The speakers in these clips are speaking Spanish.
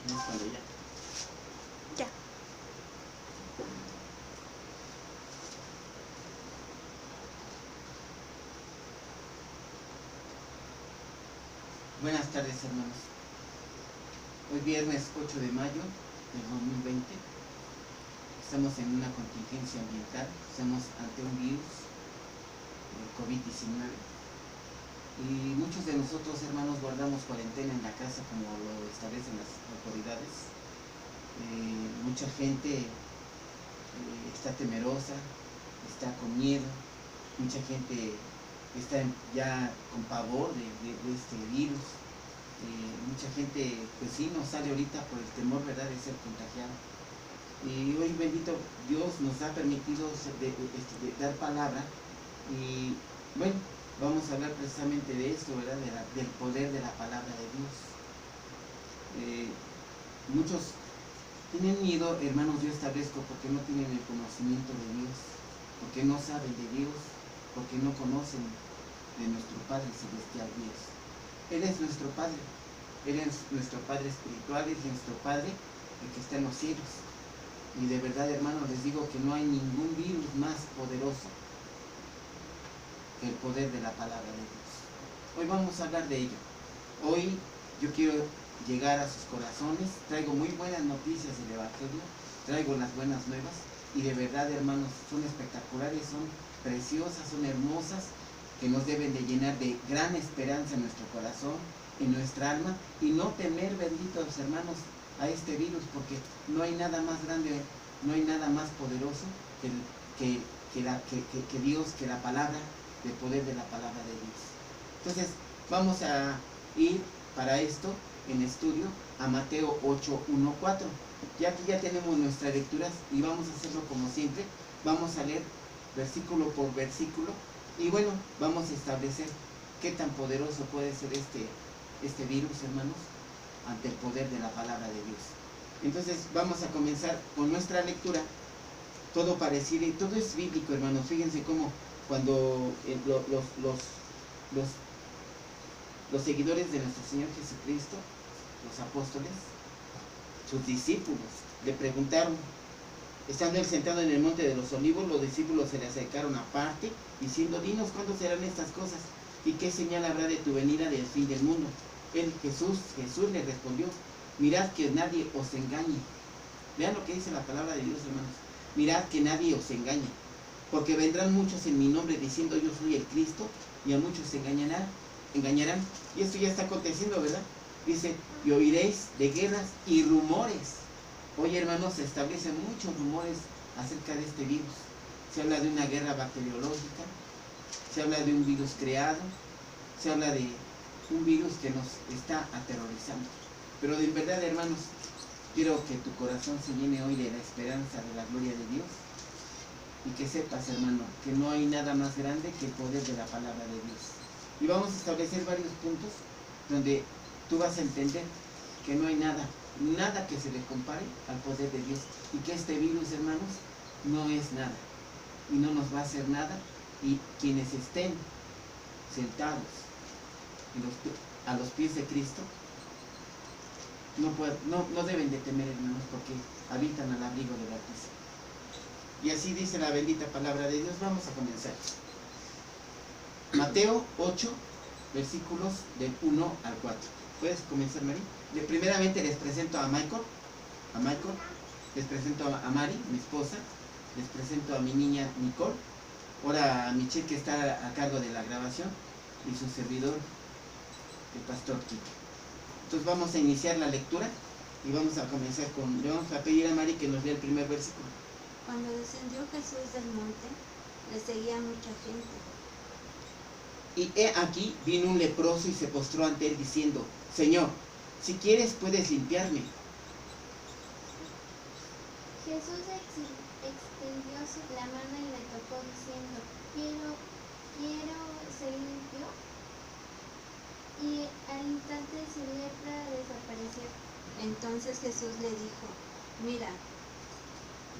Es cuando ya. Ya. Buenas tardes, hermanos. Hoy viernes 8 de mayo del 2020. Estamos en una contingencia ambiental. Estamos ante un virus, el COVID-19. Y muchos de nosotros, hermanos, guardamos cuarentena en la casa como lo establecen las autoridades. Mucha gente está temerosa, está con miedo. Mucha gente está ya con pavor de este virus. Mucha gente, pues sí, no sale ahorita por el temor, ¿verdad?, de ser contagiado. Y hoy, bendito Dios, nos ha permitido de dar palabra. Y bueno, vamos a hablar precisamente de esto, ¿verdad?, del poder de la palabra de Dios. Muchos tienen miedo, hermanos, yo establezco, porque no tienen el conocimiento de Dios, porque no saben de Dios, porque no conocen de nuestro Padre Celestial Dios. Él es nuestro Padre, Él es nuestro Padre espiritual, es nuestro Padre, el que está en los cielos. Y de verdad, hermanos, les digo que no hay ningún virus más poderoso que el poder de la palabra de Dios. Hoy vamos a hablar de ello. Hoy yo quiero llegar a sus corazones. Traigo muy buenas noticias del Evangelio, traigo las buenas nuevas, y de verdad, hermanos, son espectaculares, son preciosas, son hermosas, que nos deben de llenar de gran esperanza en nuestro corazón, en nuestra alma, y no temer, benditos hermanos, a este virus, porque no hay nada más grande, no hay nada más poderoso que Dios, que la palabra, el poder de la palabra de Dios. Entonces, vamos a ir para esto en estudio a Mateo 8:1-4. Ya aquí ya tenemos nuestras lecturas y vamos a hacerlo como siempre. Vamos a leer versículo por versículo y bueno, vamos a establecer qué tan poderoso puede ser este virus, hermanos, ante el poder de la palabra de Dios. Entonces vamos a comenzar con nuestra lectura. Todo pareciera y todo es bíblico, hermanos. Fíjense cómo cuando los seguidores de nuestro Señor Jesucristo, los apóstoles, sus discípulos, le preguntaron, estando él sentado en el monte de los olivos, los discípulos se le acercaron aparte, diciendo, dinos cuándo serán estas cosas, y qué señal habrá de tu venida del fin del mundo. Jesús le respondió, mirad que nadie os engañe. Vean lo que dice la palabra de Dios, hermanos. Mirad que nadie os engañe, porque vendrán muchos en mi nombre diciendo yo soy el Cristo, y a muchos se engañarán. Y esto ya está aconteciendo, ¿verdad? Dice, y oiréis de guerras y rumores. Hoy, hermanos, se establecen muchos rumores acerca de este virus. Se habla de una guerra bacteriológica, se habla de un virus creado, se habla de un virus que nos está aterrorizando. Pero de verdad, hermanos, quiero que tu corazón se llene hoy de la esperanza de la gloria de Dios, y que sepas, hermano, que no hay nada más grande que el poder de la palabra de Dios. Y vamos a establecer varios puntos donde tú vas a entender que no hay nada que se le compare al poder de Dios, y que este virus, hermanos, no es nada y no nos va a hacer nada, y quienes estén sentados a los pies de Cristo no deben de temer, hermanos, porque habitan al abrigo del Altísimo. Y así dice la bendita palabra de Dios. Vamos a comenzar. Mateo 8, versículos del 1 al 4. ¿Puedes comenzar, Mari? Primeramente les presento a Michael, les presento a Mari, mi esposa, les presento a mi niña Nicole, ahora a Michelle, que está a cargo de la grabación, y su servidor, el pastor Kiko. Entonces vamos a iniciar la lectura y vamos a comenzar le vamos a pedir a Mari que nos lea el primer versículo. Cuando descendió Jesús del monte, le seguía mucha gente. Y he aquí vino un leproso y se postró ante él diciendo, Señor, si quieres puedes limpiarme. Jesús extendió la mano y le tocó diciendo, quiero ser limpio. Y al instante su lepra desapareció. Entonces Jesús le dijo, mira,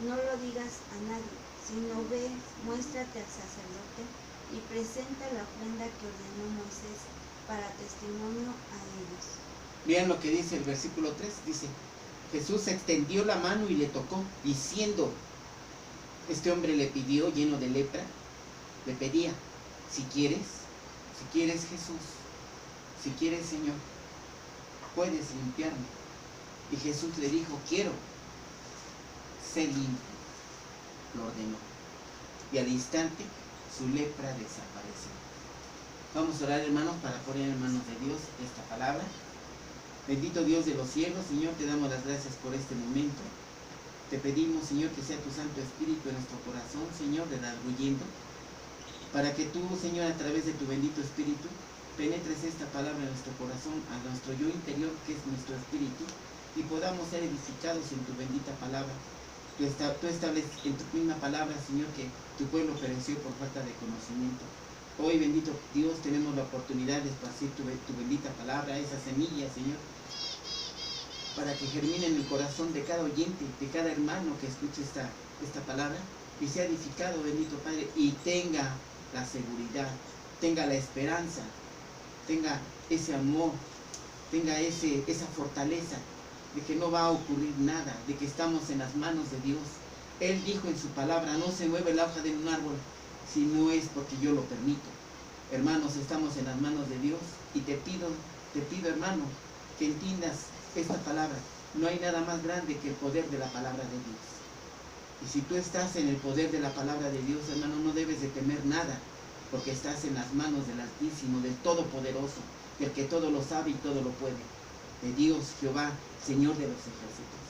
no lo digas a nadie, sino ve, muéstrate al sacerdote y presenta la ofrenda que ordenó Moisés para testimonio a ellos. Vean lo que dice el versículo 3, dice, Jesús extendió la mano y le tocó, diciendo, este hombre le pidió, lleno de lepra, le pedía, si quieres Jesús, si quieres Señor, puedes limpiarme. Y Jesús le dijo, quiero, sé limpio, lo ordenó. Y al instante su lepra desapareció. Vamos a orar, hermanos, para poner en manos de Dios esta palabra. Bendito Dios de los cielos, Señor, te damos las gracias por este momento. Te pedimos, Señor, que sea tu Santo Espíritu en nuestro corazón, Señor, redarguyendo, para que tú, Señor, a través de tu bendito Espíritu, penetres esta palabra en nuestro corazón, a nuestro yo interior, que es nuestro espíritu, y podamos ser edificados en tu bendita palabra. Tú estableces en tu misma palabra, Señor, que tu pueblo pereció por falta de conocimiento. Hoy, bendito Dios, tenemos la oportunidad de esparcir tu bendita palabra, esa semilla, Señor, para que germine en el corazón de cada oyente, de cada hermano que escuche esta palabra, y sea edificado, bendito Padre, y tenga la seguridad, tenga la esperanza, tenga ese amor, tenga esa fortaleza de que no va a ocurrir nada, de que estamos en las manos de Dios. Él dijo en su palabra, no se mueve la hoja de un árbol si no es porque yo lo permito. Hermanos, estamos en las manos de Dios, y te pido, hermano, que entiendas esta palabra. No hay nada más grande que el poder de la palabra de Dios. Y si tú estás en el poder de la palabra de Dios, hermano, no debes de temer nada, porque estás en las manos del Altísimo, del Todopoderoso, del que todo lo sabe y todo lo puede, de Dios, Jehová, Señor de los ejércitos.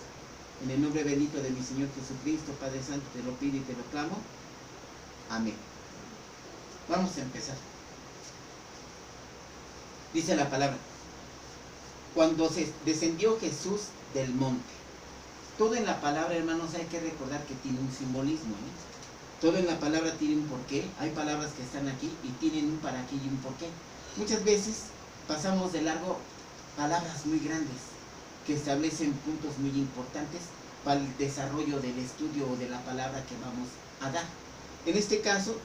En el nombre bendito de mi Señor Jesucristo, Padre Santo, te lo pido y te lo clamo. Amén. Vamos a empezar. Dice la palabra, cuando descendió Jesús del monte. Todo en la palabra, hermanos, hay que recordar que tiene un simbolismo, ¿eh? Todo en la palabra tiene un porqué. Hay palabras que están aquí y tienen un para qué y un porqué. Muchas veces pasamos de largo palabras muy grandes que establecen puntos muy importantes para el desarrollo del estudio o de la palabra que vamos a dar. En este caso,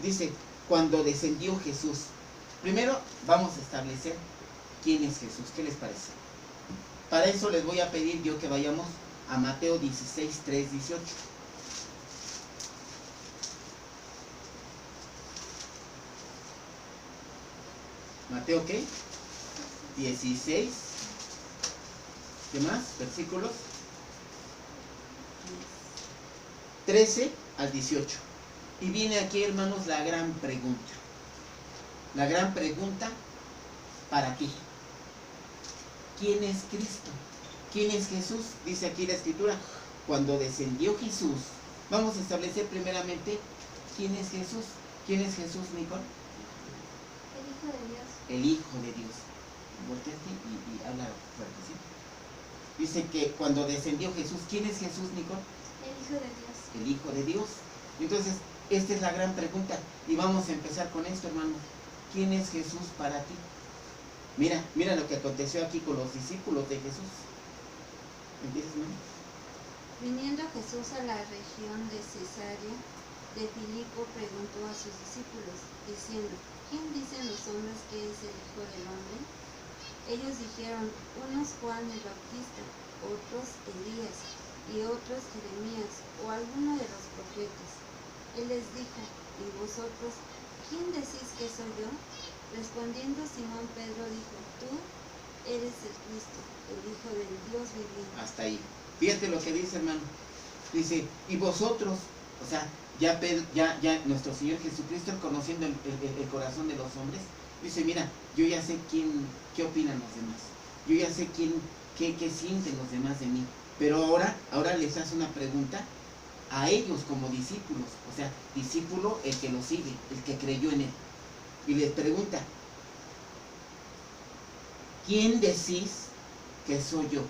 dice, cuando descendió Jesús. Primero vamos a establecer quién es Jesús. ¿Qué les parece? Para eso les voy a pedir yo que vayamos a Mateo 16, 3, 18. Mateo, ¿qué? 16. ¿Qué más? Versículos 13 al 18. Y viene aquí, hermanos, la gran pregunta. La gran pregunta para ti. ¿Quién es Cristo? ¿Quién es Jesús? Dice aquí la Escritura, cuando descendió Jesús. Vamos a establecer primeramente quién es Jesús. ¿Quién es Jesús, Nicole? El Hijo de Dios. El Hijo de Dios. Volteate y habla fuerte, ¿sí? Dice que cuando descendió Jesús, ¿quién es Jesús, Nicole? El Hijo de Dios. El Hijo de Dios. Entonces, esta es la gran pregunta. Y vamos a empezar con esto, hermano. ¿Quién es Jesús para ti? Mira lo que aconteció aquí con los discípulos de Jesús. ¿Empiezas, hermano? Viniendo Jesús a la región de Cesarea de Filipo, preguntó a sus discípulos, diciendo, ¿quién dicen los hombres que es el Hijo del Hombre? Ellos dijeron, unos Juan el Bautista, otros Elías, y otros Jeremías, o alguno de los profetas. Él les dijo, ¿y vosotros quién decís que soy yo? Respondiendo Simón Pedro dijo, tú eres el Cristo, el Hijo del Dios viviente. Hasta ahí. Fíjate lo que dice, hermano. Dice, y vosotros, o sea, ya nuestro Señor Jesucristo, conociendo el corazón de los hombres, dice, mira, yo ya sé qué opinan los demás. Yo ya sé qué sienten los demás de mí. Pero ahora les hace una pregunta a ellos como discípulos. O sea, discípulo el que lo sigue, el que creyó en él. Y les pregunta, ¿quién decís que soy yo?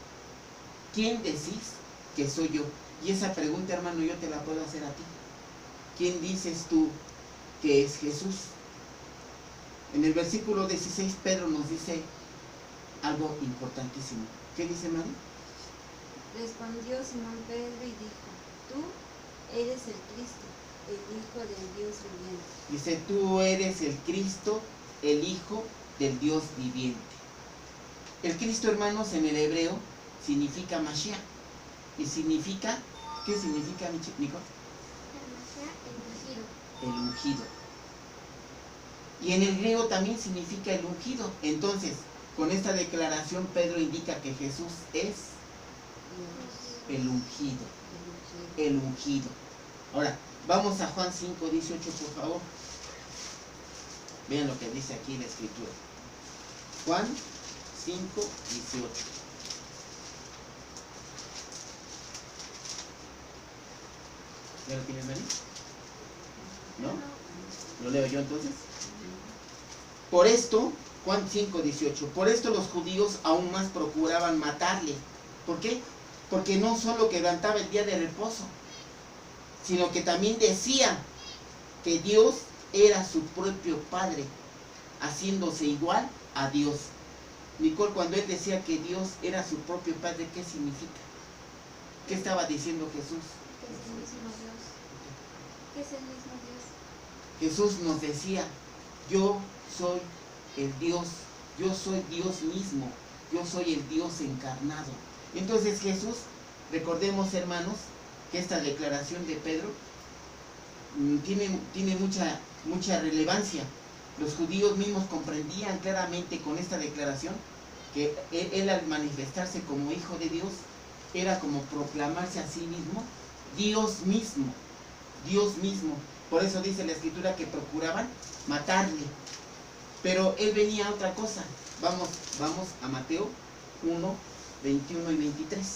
¿Quién decís que soy yo? Y esa pregunta, hermano, yo te la puedo hacer a ti. ¿Quién dices tú que es Jesús? En el versículo 16, Pedro nos dice algo importantísimo. ¿Qué dice, Mari? Respondió Simón Pedro y dijo, tú eres el Cristo, el Hijo del Dios viviente. Dice, tú eres el Cristo, el Hijo del Dios viviente. El Cristo, hermanos, en el hebreo significa Mashiach. Y significa, ¿qué significa, Nico? El ungido. Y en el griego también significa el ungido. Entonces, con esta declaración Pedro indica que Jesús es el ungido. El ungido. Ahora, vamos a Juan 5:18, por favor. Vean lo que dice aquí la escritura. Juan 5:18. ¿Ya lo tienes, Mari? ¿No? ¿Lo leo yo entonces? Por esto, Juan 5:18, por esto los judíos aún más procuraban matarle. ¿Por qué? Porque no solo quebrantaba el día de reposo, sino que también decía que Dios era su propio Padre, haciéndose igual a Dios. Nicole, cuando él decía que Dios era su propio Padre, ¿qué significa? ¿Qué estaba diciendo Jesús? Que es el mismo Dios. Que es el mismo Dios. Jesús nos decía, yo soy el Dios, yo soy Dios mismo, yo soy el Dios encarnado. Entonces Jesús, recordemos, hermanos, que esta declaración de Pedro tiene mucha relevancia. Los judíos mismos comprendían claramente con esta declaración que él al manifestarse como hijo de Dios era como proclamarse a sí mismo Dios mismo, Dios mismo. Por eso dice la escritura que procuraban matarle. Pero él venía a otra cosa. Vamos a Mateo 1, 21 y 23.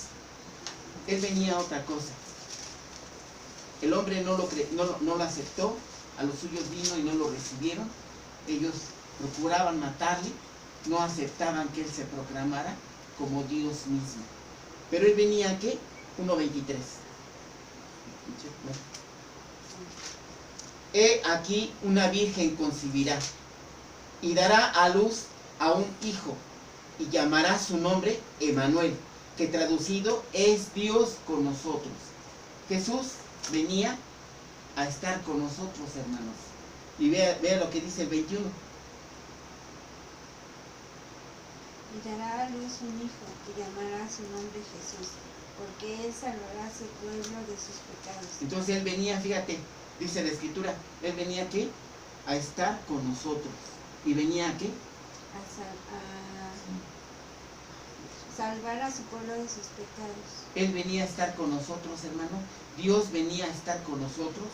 Él venía a otra cosa. El hombre no lo aceptó, a los suyos vino y no lo recibieron. Ellos procuraban matarle, no aceptaban que él se proclamara como Dios mismo. Pero él venía ¿a qué? 1:23. He aquí una virgen concebirá y dará a luz a un hijo y llamará su nombre Emmanuel, que traducido es Dios con nosotros. Jesús venía a estar con nosotros, hermanos. Y vea lo que dice el 21. Y dará a luz un hijo y llamará su nombre Jesús, porque él salvará a su pueblo de sus pecados. Entonces él venía, fíjate, dice la escritura, él venía ¿a qué? A estar con nosotros. ¿Y venía a qué? A salvar a su pueblo de sus pecados. Él venía a estar con nosotros, hermano. Dios venía a estar con nosotros.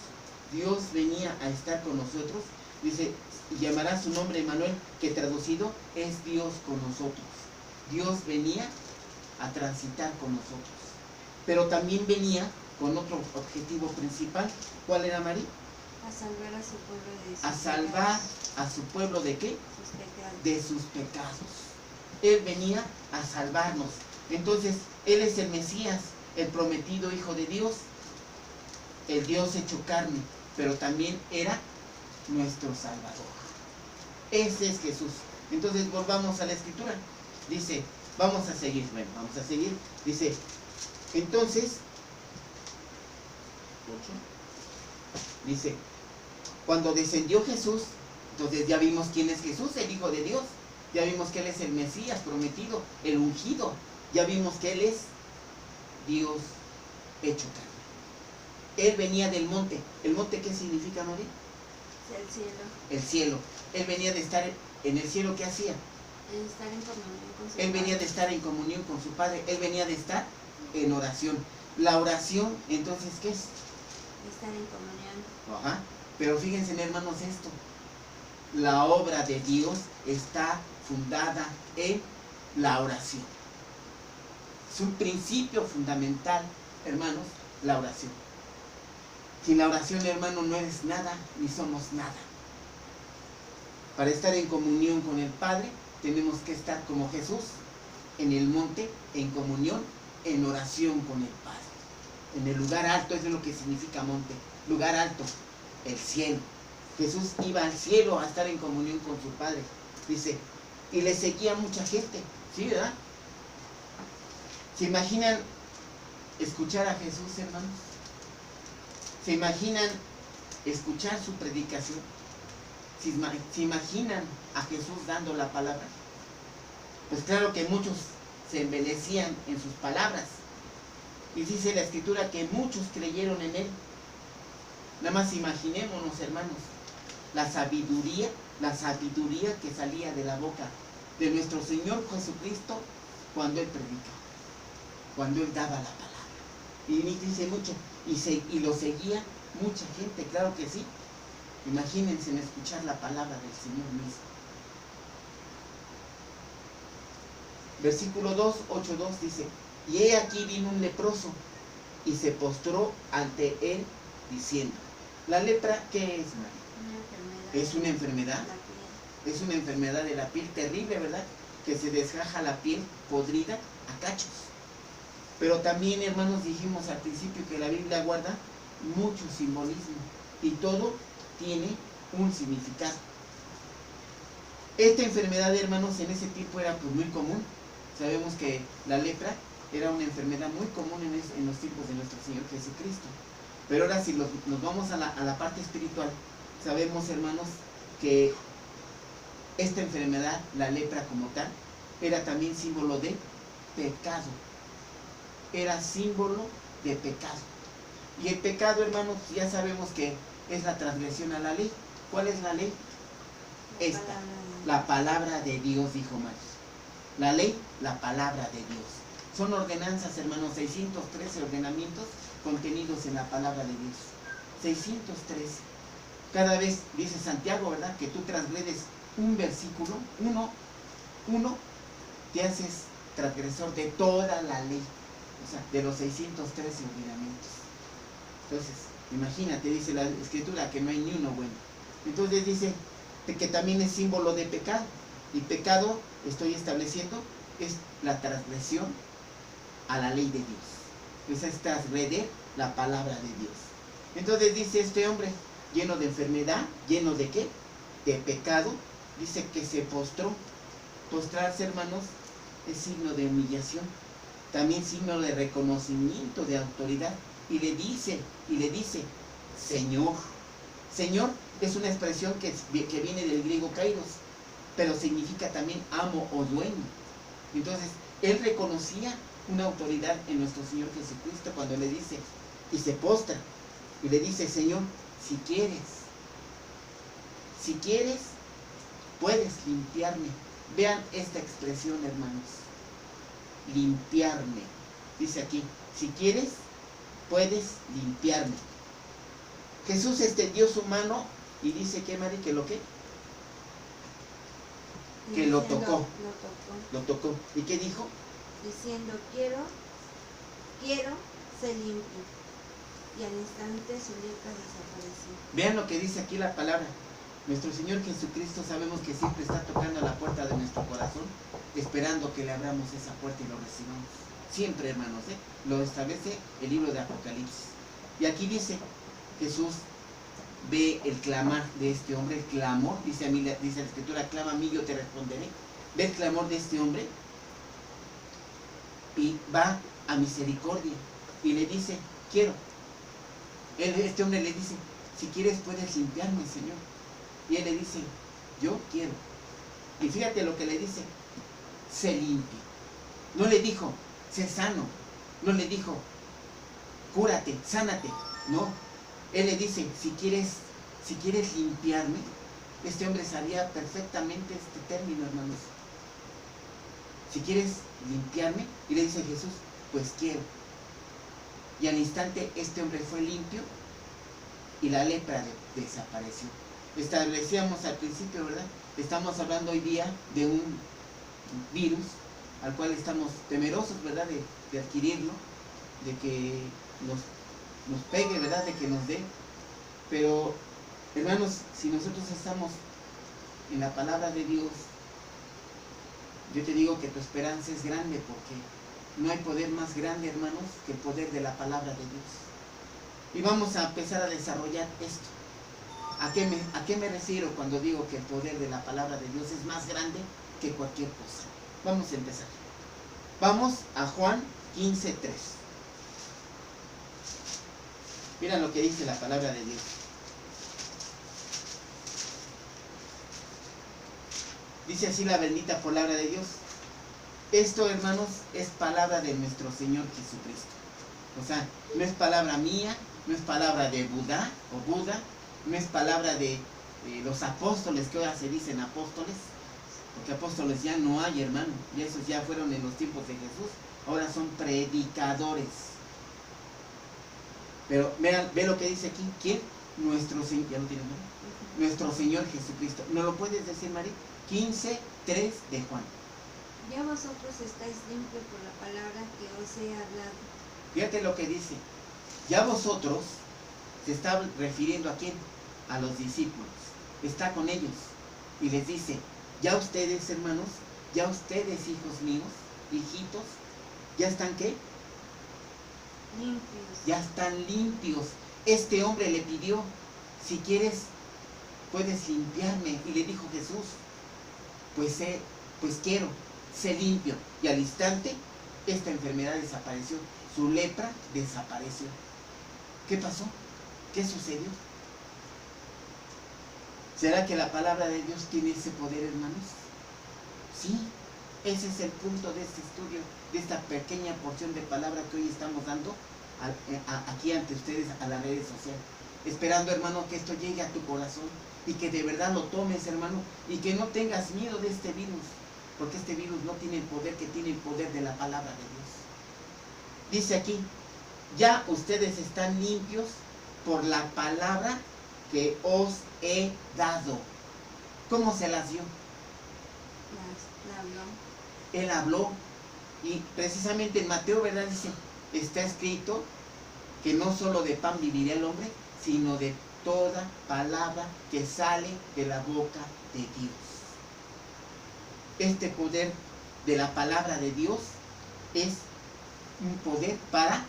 Dios venía a estar con nosotros. Dice, y llamará su nombre Emmanuel, que traducido es Dios con nosotros. Dios venía a transitar con nosotros. Pero también venía con otro objetivo principal. ¿Cuál era, Mari? A salvar a su pueblo de sus A salvar a su pueblo ¿de qué? sus pecados. De sus pecados. Él venía a salvarnos. Entonces, Él es el Mesías, el prometido Hijo de Dios, el Dios hecho carne, pero también era nuestro Salvador. Ese es Jesús. Entonces, volvamos a la Escritura. Dice, vamos a seguir. Dice, entonces, 8. Dice, cuando descendió Jesús, entonces ya vimos quién es Jesús, el Hijo de Dios. Ya vimos que Él es el Mesías prometido, el ungido. Ya vimos que Él es Dios hecho carne. Él venía del monte. ¿El monte qué significa, María? El cielo. El cielo. Él venía de estar en el cielo, ¿qué hacía? Estar en comunión con su Él venía Padre. de estar en comunión con su Padre. Él venía de estar en oración. La oración, entonces, ¿qué es? Estar en comunión. Ajá. Pero fíjense, hermanos, esto. La obra de Dios está fundada en la oración. Es un principio fundamental, hermanos, la oración. Sin la oración, hermano, no eres nada ni somos nada. Para estar en comunión con el Padre, tenemos que estar como Jesús, en el monte, en comunión, en oración con el Padre. En el lugar alto, eso es lo que significa monte. Lugar alto, el cielo. Jesús iba al cielo a estar en comunión con su Padre. Dice, y le seguía mucha gente. ¿Sí, verdad? ¿Se imaginan escuchar a Jesús, hermanos? ¿Se imaginan escuchar su predicación? ¿Se imaginan a Jesús dando la palabra? Pues claro que muchos se embellecían en sus palabras. Y dice la escritura que muchos creyeron en él. Nada más imaginémonos, hermanos, la sabiduría que salía de la boca de nuestro Señor Jesucristo cuando Él predicaba, cuando Él daba la palabra. Y dice mucho, y lo seguía mucha gente, claro que sí. Imagínense en escuchar la palabra del Señor mismo. Versículo 2, 8:2 dice, y he aquí vino un leproso y se postró ante él diciendo. La lepra, ¿qué es, María? Es una enfermedad. Es una enfermedad de la piel terrible, ¿verdad? Que se desgaja la piel podrida a cachos. Pero también, hermanos, dijimos al principio que la Biblia guarda mucho simbolismo y todo tiene un significado. Esta enfermedad, hermanos, en ese tiempo era pues muy común. Sabemos que la lepra era una enfermedad muy común en los tiempos de nuestro Señor Jesucristo. Pero ahora si nos vamos a la parte espiritual, sabemos, hermanos, que esta enfermedad, la lepra como tal, era también símbolo de pecado. Era símbolo de pecado. Y el pecado, hermanos, ya sabemos que es la transgresión a la ley. ¿Cuál es la ley? Esta, la palabra de Dios, dijo Mario. La ley, la palabra de Dios. Son ordenanzas, hermanos, 613 ordenamientos contenidos en la palabra de Dios. 613. Cada vez, dice Santiago, ¿verdad?, que tú transgredes un versículo, uno, te haces transgresor de toda la ley. O sea, de los 613 ordenamientos. Entonces, imagínate, dice la escritura que no hay ni uno bueno. Entonces dice que también es símbolo de pecado. Y pecado, estoy estableciendo, es la transgresión a la ley de Dios. Esa es transgredir la palabra de Dios. Entonces dice este hombre, lleno de enfermedad, lleno de ¿qué? De pecado, dice que se postró. Postrarse, hermanos, es signo de humillación, también signo de reconocimiento de autoridad. Y le dice, Señor. Señor es una expresión que viene del griego kairos, pero significa también amo o dueño. Entonces, él reconocía una autoridad en nuestro Señor Jesucristo cuando le dice, y se postra, y le dice, Señor, si quieres, puedes limpiarme. Vean esta expresión, hermanos. Limpiarme. Dice aquí, si quieres, puedes limpiarme. Jesús Dios humano, y dice que, Mari, que lo que lo tocó. Lo tocó. ¿Y qué dijo? Diciendo, quiero ser limpio. Y al instante su lepra desapareció. Vean lo que dice aquí la palabra. Nuestro Señor Jesucristo sabemos que siempre está tocando a la puerta de nuestro corazón, esperando que le abramos esa puerta y lo recibamos. Siempre, hermanos, lo establece el libro de Apocalipsis. Y aquí dice, Jesús ve el clamar de este hombre, el clamor, dice la escritura, clama a mí, yo te responderé. Ve el clamor de este hombre y va a misericordia y le dice, quiero. Este hombre le dice, si quieres puedes limpiarme, Señor. Y él le dice, yo quiero. Y fíjate lo que le dice, sé limpio. No le dijo, sé sano. No le dijo, cúrate, sánate. No, él le dice, si quieres limpiarme. Este hombre sabía perfectamente este término, hermanos. Si quieres limpiarme, y le dice Jesús, pues quiero. Y al instante este hombre fue limpio y la lepra desapareció. Establecíamos al principio, ¿verdad? Estamos hablando hoy día de un virus al cual estamos temerosos, ¿verdad? De adquirirlo, de que nos pegue, ¿verdad? De que nos dé. Pero, hermanos, si nosotros estamos en la palabra de Dios, yo te digo que tu esperanza es grande, porque no hay poder más grande, hermanos, que el poder de la palabra de Dios. Y vamos a empezar a desarrollar esto. ¿A qué me refiero cuando digo que el poder de la palabra de Dios es más grande que cualquier cosa? Vamos a empezar. Vamos a Juan 15:3. Mira lo que dice la palabra de Dios. Dice así la bendita palabra de Dios. Esto, hermanos, es palabra de nuestro Señor Jesucristo. O sea, no es palabra mía, no es palabra de Buda o Buda, no es palabra de los apóstoles, que ahora se dicen apóstoles, porque apóstoles ya no hay, hermano, y esos ya fueron en los tiempos de Jesús, ahora son predicadores. Pero ve lo que dice aquí, ¿quién? Nuestro Señor, ¿ya lo tienen, no? Nuestro Señor Jesucristo. ¿No lo puedes decir, María? 15:3 de Juan. Ya vosotros estáis limpios por la palabra que os he hablado. Fíjate lo que dice. Ya vosotros, se está refiriendo a quién? A los discípulos. Está con ellos y les dice, ya ustedes, hermanos, ya ustedes, hijos míos, hijitos, ¿ya están qué? Limpios. Ya están limpios. Este hombre le pidió, si quieres, puedes limpiarme. Y le dijo Jesús, pues quiero, sé limpio. Y al instante, esta enfermedad desapareció. Su lepra desapareció. ¿Qué pasó? ¿Qué sucedió? ¿Será que la palabra de Dios tiene ese poder, hermanos? Sí, ese es el punto de este estudio, de esta pequeña porción de palabra que hoy estamos dando aquí ante ustedes a las redes sociales. Esperando, hermano, que esto llegue a tu corazón y que de verdad lo tomes, hermano, y que no tengas miedo de este virus, porque este virus no tiene el poder que tiene el poder de la palabra de Dios. Dice aquí, ya ustedes están limpios por la palabra que os he dado. ¿Cómo se las dio? La habló. Él habló, y precisamente en Mateo, ¿verdad? Dice, está escrito que no solo de pan vivirá el hombre, sino de toda palabra que sale de la boca de Dios. Este poder de la palabra de Dios es un poder para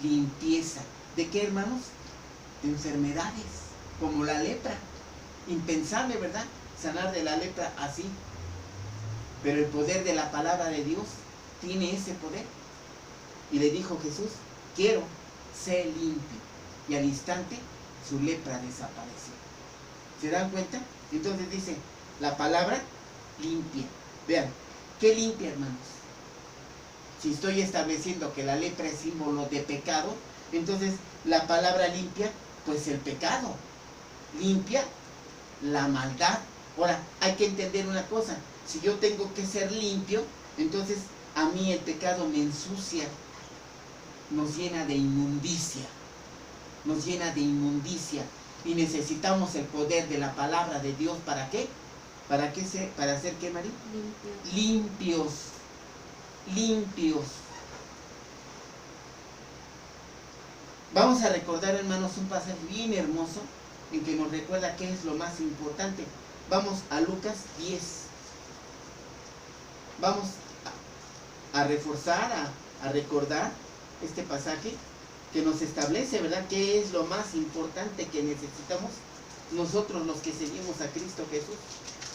limpieza. ¿De qué, hermanos? De enfermedades, como la lepra. Impensable, ¿verdad? Sanar de la lepra así. Pero el poder de la palabra de Dios tiene ese poder. Y le dijo Jesús, quiero ser limpio. Y al instante su lepra desapareció. ¿Se dan cuenta? Entonces dice, la palabra limpia. Vean, ¿qué limpia, hermanos? Si estoy estableciendo que la lepra es símbolo de pecado, entonces la palabra limpia, pues el pecado. Limpia la maldad. Ahora, hay que entender una cosa. Si yo tengo que ser limpio, entonces a mí el pecado me ensucia, nos llena de inmundicia, nos llena de inmundicia, y necesitamos el poder de la palabra de Dios. ¿Para qué? ¿Para qué? ¿Para hacer qué, María? Limpios. Limpios. Vamos a recordar, hermanos, un pasaje bien hermoso en que nos recuerda qué es lo más importante. Vamos a Lucas 10. Vamos a reforzar, a recordar este pasaje que nos establece, ¿verdad?, qué es lo más importante que necesitamos nosotros los que seguimos a Cristo Jesús.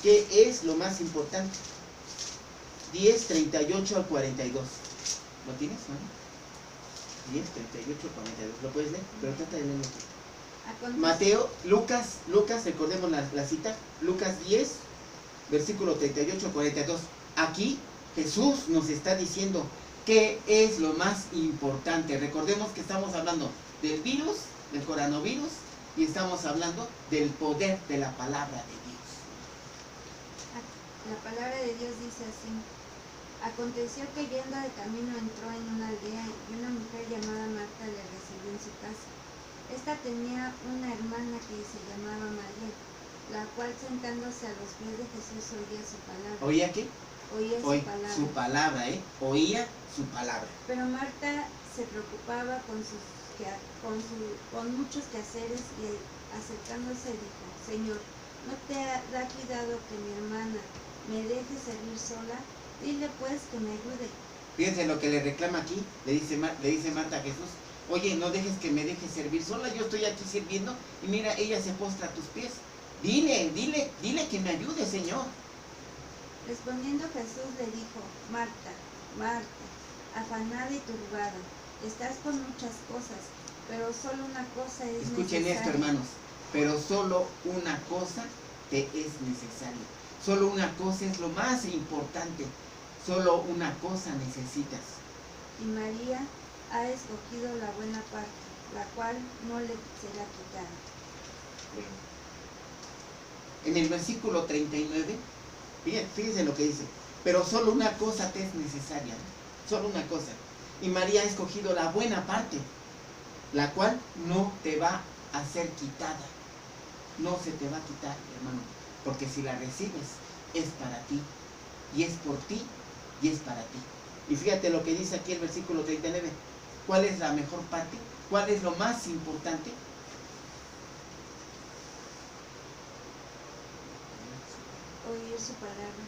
¿Qué es lo más importante? 10, 38 al 42. ¿Lo tienes, no? 10, 38 al 42. ¿Lo puedes leer? Pero trata de leerlo. Mateo, Lucas, recordemos la cita. Lucas 10, versículo 38 al 42. Aquí Jesús nos está diciendo qué es lo más importante. Recordemos que estamos hablando del virus, del coronavirus, y estamos hablando del poder de la palabra de Dios. La palabra de Dios dice así: aconteció que yendo de camino entró en una aldea y una mujer llamada Marta le recibió en su casa. Esta tenía una hermana que se llamaba María, la cual sentándose a los pies de Jesús oía su palabra. ¿Oía qué? Oía su palabra, oía su palabra. Pero Marta se preocupaba con muchos quehaceres, y acercándose dijo: Señor, ¿no te da cuidado que mi hermana me deje servir sola? Dile pues que me ayude. Fíjense lo que le reclama aquí. Le dice Marta a Jesús: oye, no dejes que me deje servir sola, yo estoy aquí sirviendo y mira, ella se postra a tus pies. Dile que me ayude, Señor. Respondiendo Jesús le dijo: Marta, Marta, afanada y turbada, estás con muchas cosas, pero solo una cosa es necesaria. Escuchen esto, hermanos, pero solo una cosa te es necesaria. Solo una cosa es lo más importante. Solo una cosa necesitas. Y María ha escogido la buena parte, la cual no le será quitada. En el versículo 39, fíjense lo que dice, pero solo una cosa te es necesaria, solo una cosa. Y María ha escogido la buena parte, la cual no te va a ser quitada. No se te va a quitar, hermano, porque si la recibes, es para ti, y es por ti, y es para ti. Y fíjate lo que dice aquí el versículo 39. ¿Cuál es la mejor parte? ¿Cuál es lo más importante? Oír su palabra.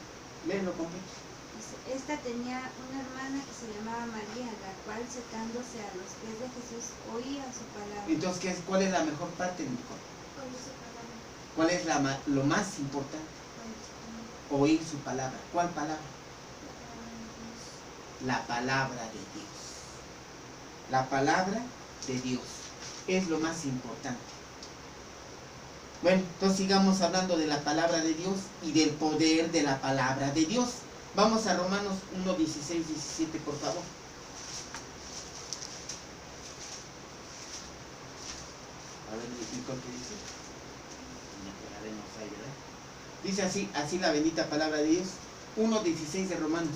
Léelo completo. Dice, esta tenía una hermana que se llamaba María, la cual sentándose a los pies de Jesús oía su palabra. Entonces, ¿cuál es la mejor parte, Nicole? Oír su palabra. ¿Cuál es lo más importante? Oír su palabra. Oír su palabra. ¿Cuál palabra? La palabra de Dios. La palabra de Dios. La palabra de Dios es lo más importante. Bueno, entonces sigamos hablando de la palabra de Dios y del poder de la palabra de Dios. Vamos a Romanos 1, 16, 17, por favor. A ver, Nicole, ¿qué dice? Dice así la bendita palabra de Dios. 1:16 de Romanos.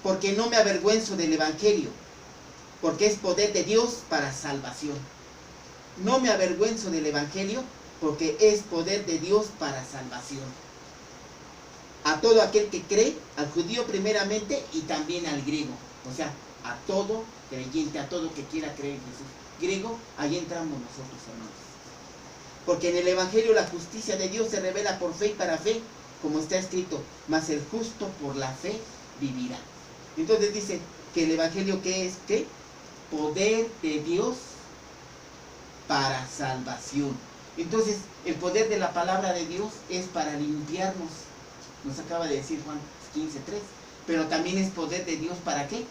Porque no me avergüenzo del Evangelio, porque es poder de Dios para salvación. No me avergüenzo del Evangelio, porque es poder de Dios para salvación. A todo aquel que cree, al judío primeramente y también al griego. O sea, a todo creyente, a todo que quiera creer en Jesús. Griego, ahí entramos nosotros, hermanos. Porque en el Evangelio la justicia de Dios se revela por fe y para fe, como está escrito, mas el justo por la fe vivirá. Entonces dice que el Evangelio, ¿qué es? ¿Qué? Poder de Dios para salvación. Entonces, el poder de la palabra de Dios es para limpiarnos. Nos acaba de decir Juan 15:3. Pero también es poder de Dios, ¿para qué?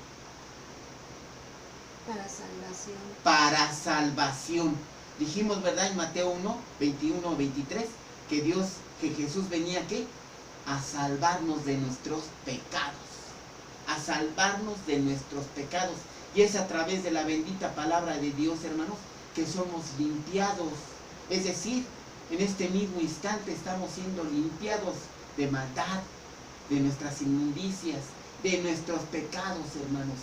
Para salvación. Para salvación. Dijimos, ¿verdad? En Mateo 1, 21, 23, que Jesús venía, ¿qué? A salvarnos de nuestros pecados. A salvarnos de nuestros pecados. Y es a través de la bendita palabra de Dios, hermanos, que somos limpiados. Es decir, en este mismo instante estamos siendo limpiados de maldad, de nuestras inmundicias, de nuestros pecados, hermanos,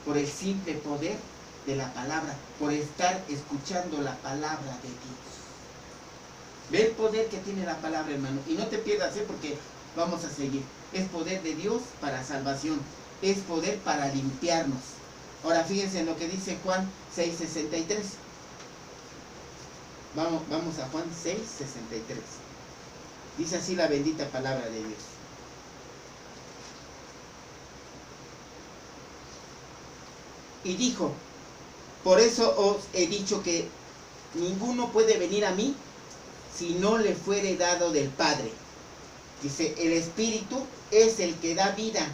por el simple poder de la palabra, por estar escuchando la palabra de Dios. Ve el poder que tiene la palabra, hermano, y no te pierdas, porque vamos a seguir. Es poder de Dios para salvación, es poder para limpiarnos. Ahora fíjense en lo que dice Juan 6:63. Vamos a Juan 6:63. Dice así la bendita palabra de Dios. Y dijo, por eso os he dicho que ninguno puede venir a mí si no le fuere dado del Padre. Dice, el Espíritu es el que da vida.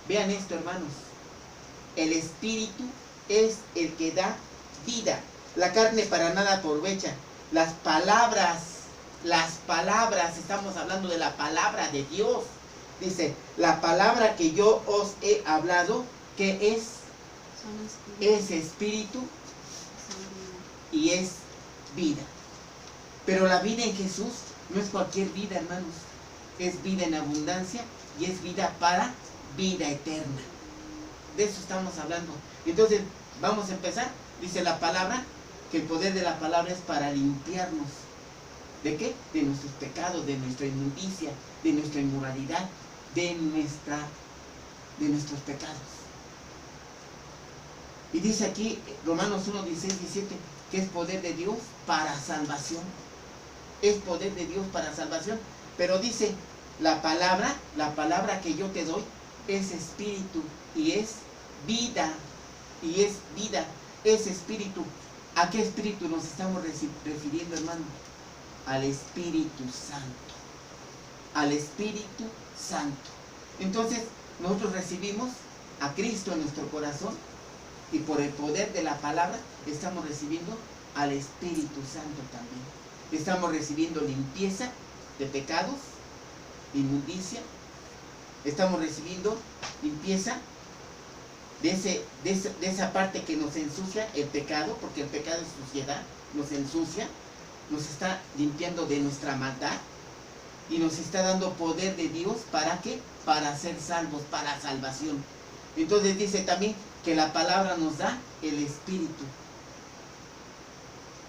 Vean esto, hermanos. El Espíritu es el que da vida. La carne para nada aprovecha. Las palabras, estamos hablando de la palabra de Dios. Dice, la palabra que yo os he hablado, ¿qué es? Es espíritu y es vida. Pero la vida en Jesús no es cualquier vida, hermanos. Es vida en abundancia y es vida para vida eterna. De eso estamos hablando. Entonces, vamos a empezar. Dice la palabra, que el poder de la palabra es para limpiarnos. ¿De qué? De nuestros pecados, de nuestra inmundicia, de nuestra inmoralidad, de nuestros pecados. Y dice aquí, Romanos 1, 16, 17, que es poder de Dios para salvación. Es poder de Dios para salvación. Pero dice, la palabra que yo te doy es espíritu y es vida. Y es vida, es espíritu. ¿A qué espíritu nos estamos refiriendo, hermano? Al Espíritu Santo. Al Espíritu Santo. Entonces, nosotros recibimos a Cristo en nuestro corazón. Y por el poder de la palabra estamos recibiendo al Espíritu Santo también. Estamos recibiendo limpieza de pecados, inmundicia. Estamos recibiendo limpieza de esa parte que nos ensucia, el pecado, porque el pecado es suciedad, nos ensucia, nos está limpiando de nuestra maldad y nos está dando poder de Dios. ¿Para qué? Para ser salvos, para salvación. Entonces dice también que la palabra nos da el espíritu,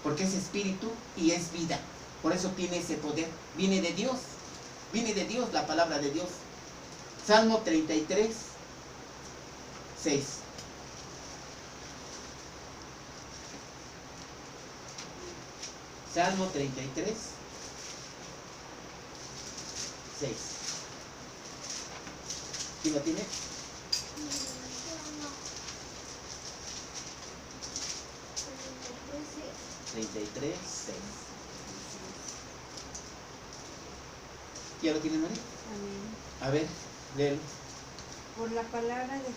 porque es espíritu y es vida. Por eso tiene ese poder. Viene de Dios la palabra de Dios. Salmo 33, 6. Salmo 33, 6. ¿Quién lo tiene? 33, 6. ¿Ya lo tiene, María? Amén. A ver, léelo. Por la palabra de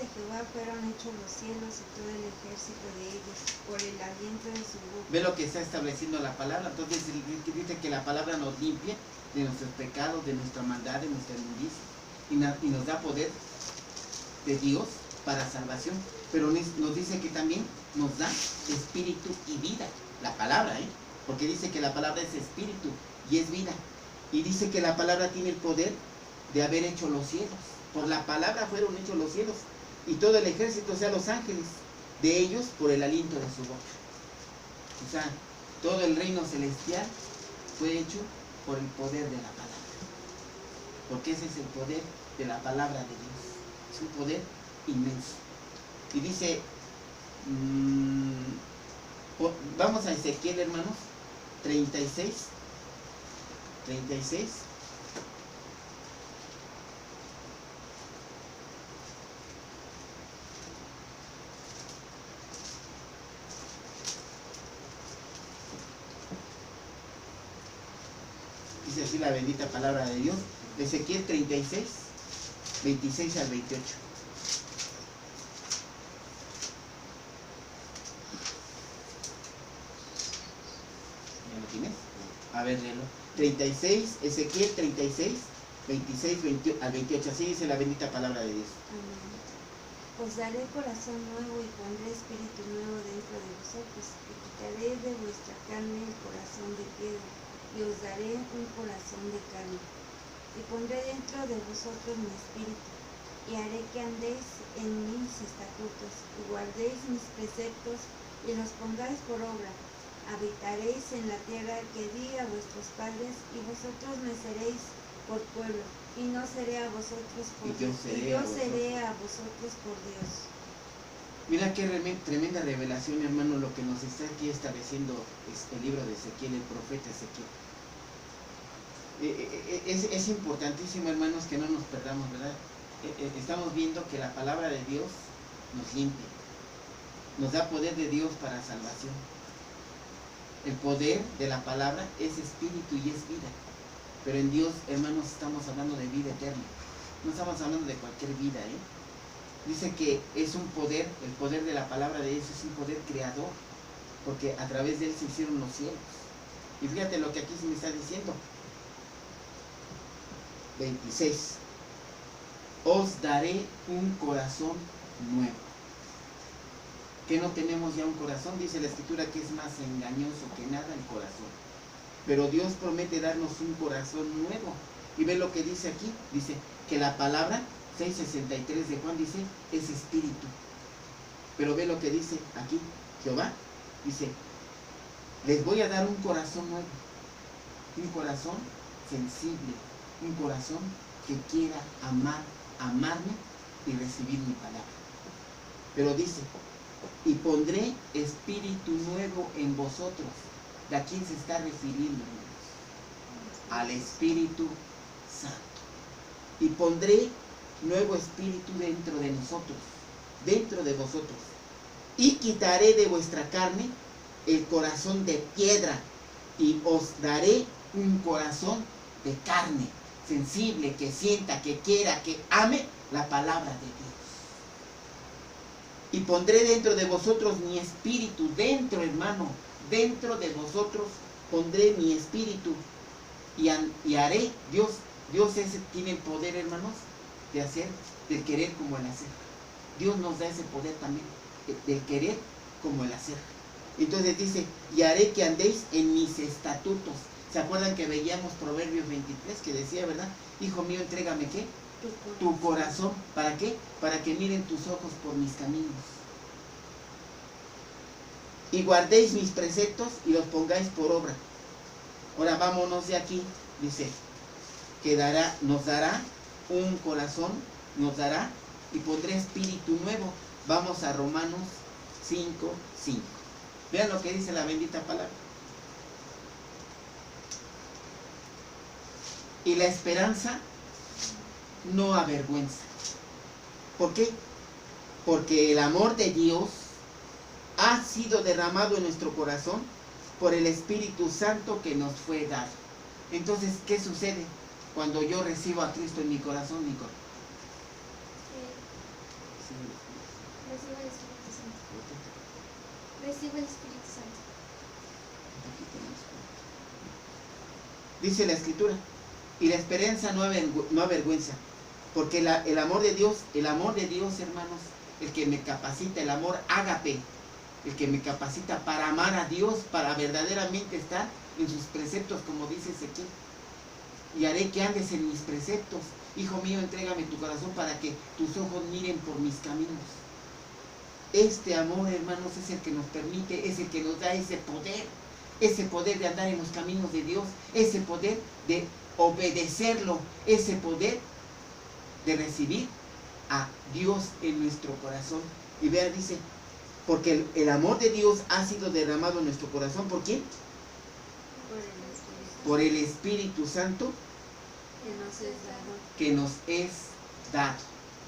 Jehová fueron hechos los cielos y todo el ejército de ellos, por el aliento de su boca. Ve lo que está estableciendo la palabra. Entonces dice que la palabra nos limpia de nuestros pecados, de nuestra maldad, de nuestra inmundicia, y nos da poder de Dios para salvación. Pero nos dice que también nos da espíritu y vida, la palabra, porque dice que la palabra es espíritu y es vida. Y dice que la palabra tiene el poder de haber hecho los cielos. Por la palabra fueron hechos los cielos y todo el ejército, o sea, los ángeles, de ellos por el aliento de su boca. O sea, todo el reino celestial fue hecho por el poder de la palabra, porque ese es el poder de la palabra de Dios. Es un poder inmenso. Y dice, vamos a Ezequiel, hermanos, 36. Dice así la bendita palabra de Dios. Ezequiel 36, 26 al 28. ¿Ya lo tienes? A ver, léelo. 36, Ezequiel 36, 26 al 28. Así dice la bendita palabra de Dios. Amén. Os daré corazón nuevo y pondré espíritu nuevo dentro de vosotros, y quitaré de vuestra carne el corazón de piedra, y os daré un corazón de carne. Y pondré dentro de vosotros mi espíritu, y haré que andéis en mis estatutos, y guardéis mis preceptos, y los pongáis por obra. Habitaréis en la tierra que di a vuestros padres, y vosotros me seréis por pueblo, y no seré a vosotros por Dios, y yo seré a vosotros por Dios. Mira qué tremenda revelación, hermano, lo que nos está aquí estableciendo el libro de Ezequiel, el profeta Ezequiel. Es importantísimo, hermanos, que no nos perdamos, ¿verdad? Estamos viendo que la palabra de Dios nos limpia, nos da poder de Dios para salvación. El poder de la palabra es espíritu y es vida. Pero en Dios, hermanos, estamos hablando de vida eterna. No estamos hablando de cualquier vida, Dice que es un poder, el poder de la palabra de Dios es un poder creador, porque a través de él se hicieron los cielos. Y fíjate lo que aquí se me está diciendo. 26. Os daré un corazón nuevo. Que no tenemos ya un corazón, dice la Escritura que es más engañoso que nada el corazón. Pero Dios promete darnos un corazón nuevo. Y ve lo que dice aquí, dice que la palabra 6:63 de Juan dice es espíritu. Pero ve lo que dice aquí Jehová, dice, les voy a dar un corazón nuevo, un corazón sensible, un corazón que quiera amarme y recibir mi palabra. Pero dice, y pondré espíritu nuevo en vosotros. ¿De a quién se está refiriendo, hermanos? Al Espíritu Santo. Y pondré nuevo espíritu dentro de nosotros, dentro de vosotros. Y quitaré de vuestra carne el corazón de piedra, y os daré un corazón de carne, sensible, que sienta, que quiera, que ame la palabra de Dios. Y pondré dentro de vosotros mi espíritu, dentro, hermano, dentro de vosotros pondré mi espíritu, y haré, Dios tiene el poder, hermanos, de hacer del querer como el hacer. Dios nos da ese poder también, del querer como el hacer. Entonces dice, y haré que andéis en mis estatutos. ¿Se acuerdan que veíamos Proverbios 23 que decía, verdad? Hijo mío, entrégame ¿qué? Tu corazón. ¿Para qué? Para que miren tus ojos por mis caminos. Y guardéis mis preceptos y los pongáis por obra. Ahora vámonos de aquí. Dice, nos dará un corazón, nos dará y pondré espíritu nuevo. Vamos a Romanos 5:5. Vean lo que dice la bendita palabra. Y la esperanza no avergüenza. ¿Por qué? Porque el amor de Dios ha sido derramado en nuestro corazón por el Espíritu Santo que nos fue dado. Entonces, ¿qué sucede cuando yo recibo a Cristo en mi corazón, Nicole? Recibe el Espíritu Santo. Recibe el Espíritu Santo. Dice la Escritura, y la esperanza no avergüenza, porque el amor de Dios, hermanos, el que me capacita, el amor ágape, el que me capacita para amar a Dios, para verdaderamente estar en sus preceptos, como dice Ezequiel. Y haré que andes en mis preceptos. Hijo mío, entrégame tu corazón para que tus ojos miren por mis caminos. Este amor, hermanos, es el que nos permite, es el que nos da ese poder de andar en los caminos de Dios, ese poder de obedecerlo, ese poder de recibir a Dios en nuestro corazón. Y vean, dice, porque el amor de Dios ha sido derramado en nuestro corazón. ¿Por quién? Por el Espíritu Santo que nos es dado.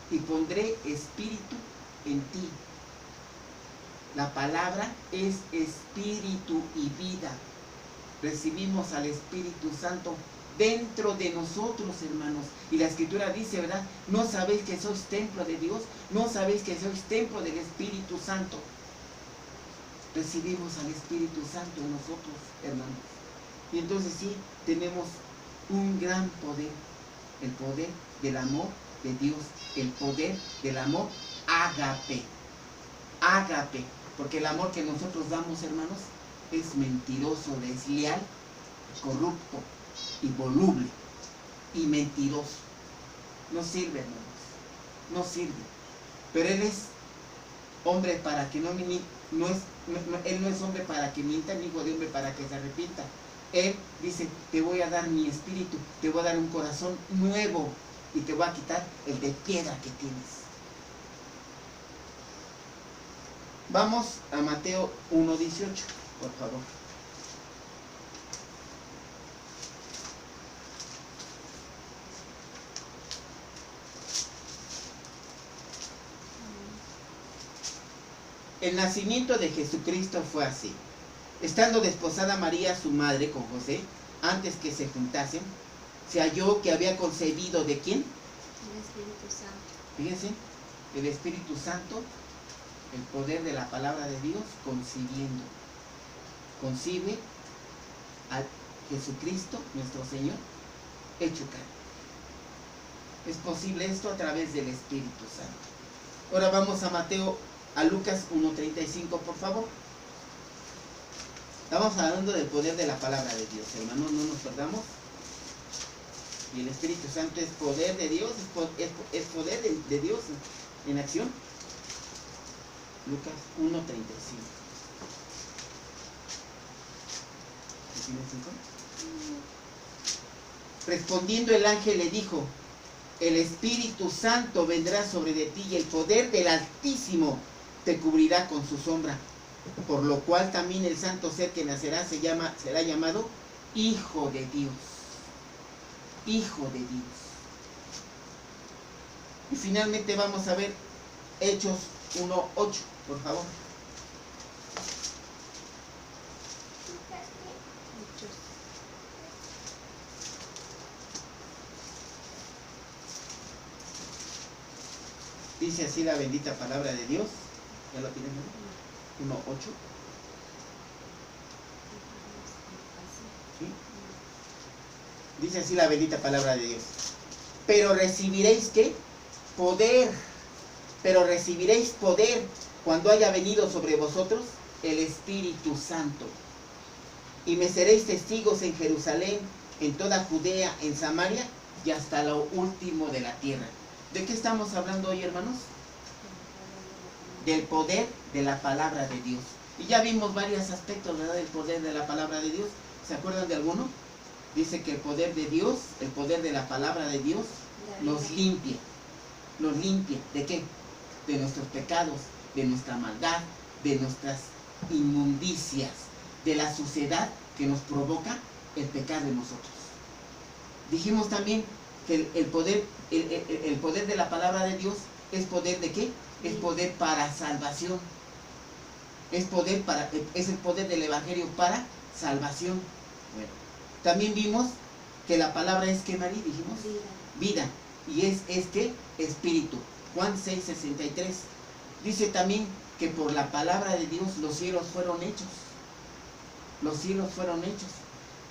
Y pondré espíritu en ti. La palabra es espíritu y vida. Recibimos al Espíritu Santo dentro de nosotros, hermanos. Y la Escritura dice, ¿verdad? ¿No sabéis que sois templo de Dios? ¿No sabéis que sois templo del Espíritu Santo? Recibimos al Espíritu Santo en nosotros, hermanos. Y entonces sí, tenemos un gran poder. El poder del amor de Dios. El poder del amor ágape. Ágape. Porque el amor que nosotros damos, hermanos, es mentiroso, desleal, corrupto y voluble y mentiroso. No sirve, hermanos, no sirve. Pero Él es hombre para que no mienta, Él no es hombre para que mienta, ni hijo de hombre para que se arrepienta. Él dice, te voy a dar mi espíritu, te voy a dar un corazón nuevo y te voy a quitar el de piedra que tienes. Vamos a Mateo 1:18, por favor. El nacimiento de Jesucristo fue así. Estando desposada María, su madre, con José, antes que se juntasen, se halló que había concebido ¿de quién? El Espíritu Santo. Fíjense, el Espíritu Santo, el poder de la palabra de Dios, concibiendo. Concibe a Jesucristo, nuestro Señor, hecho carne. Es posible esto a través del Espíritu Santo. Ahora vamos a Lucas 1:35, por favor. Estamos hablando del poder de la palabra de Dios, hermanos, no nos perdamos. Y el Espíritu Santo es poder de Dios, es poder de Dios en acción. Lucas 1:35. Respondiendo el ángel le dijo, el Espíritu Santo vendrá sobre de ti y el poder del Altísimo te cubrirá con su sombra. Por lo cual también el santo ser que nacerá será llamado Hijo de Dios. Hijo de Dios. Y finalmente vamos a ver Hechos 1:8, por favor. Dice así la bendita palabra de Dios. ¿Ya lo tienen? 1:8. ¿Sí? Dice así la bendita palabra de Dios. Pero recibiréis ¿qué? poder, pero recibiréis poder cuando haya venido sobre vosotros el Espíritu Santo. Y me seréis testigos en Jerusalén, en toda Judea, en Samaria y hasta lo último de la tierra. ¿De qué estamos hablando hoy, hermanos? Del poder de la palabra de Dios. Y ya vimos varios aspectos, ¿verdad?, del poder de la palabra de Dios. ¿Se acuerdan de alguno? Dice que el poder de Dios, el poder de la palabra de Dios, nos limpia. ¿Nos limpia de qué? De nuestros pecados, de nuestra maldad, de nuestras inmundicias, de la suciedad que nos provoca el pecado en nosotros. Dijimos también que el poder de la palabra de Dios es poder de qué? Es poder para salvación. Es el poder del Evangelio para salvación. Bueno, también vimos que la palabra es ¿qué, María? Dijimos vida. Y es que espíritu. Juan 6:63 dice también que por la palabra de Dios los cielos fueron hechos. Los cielos fueron hechos.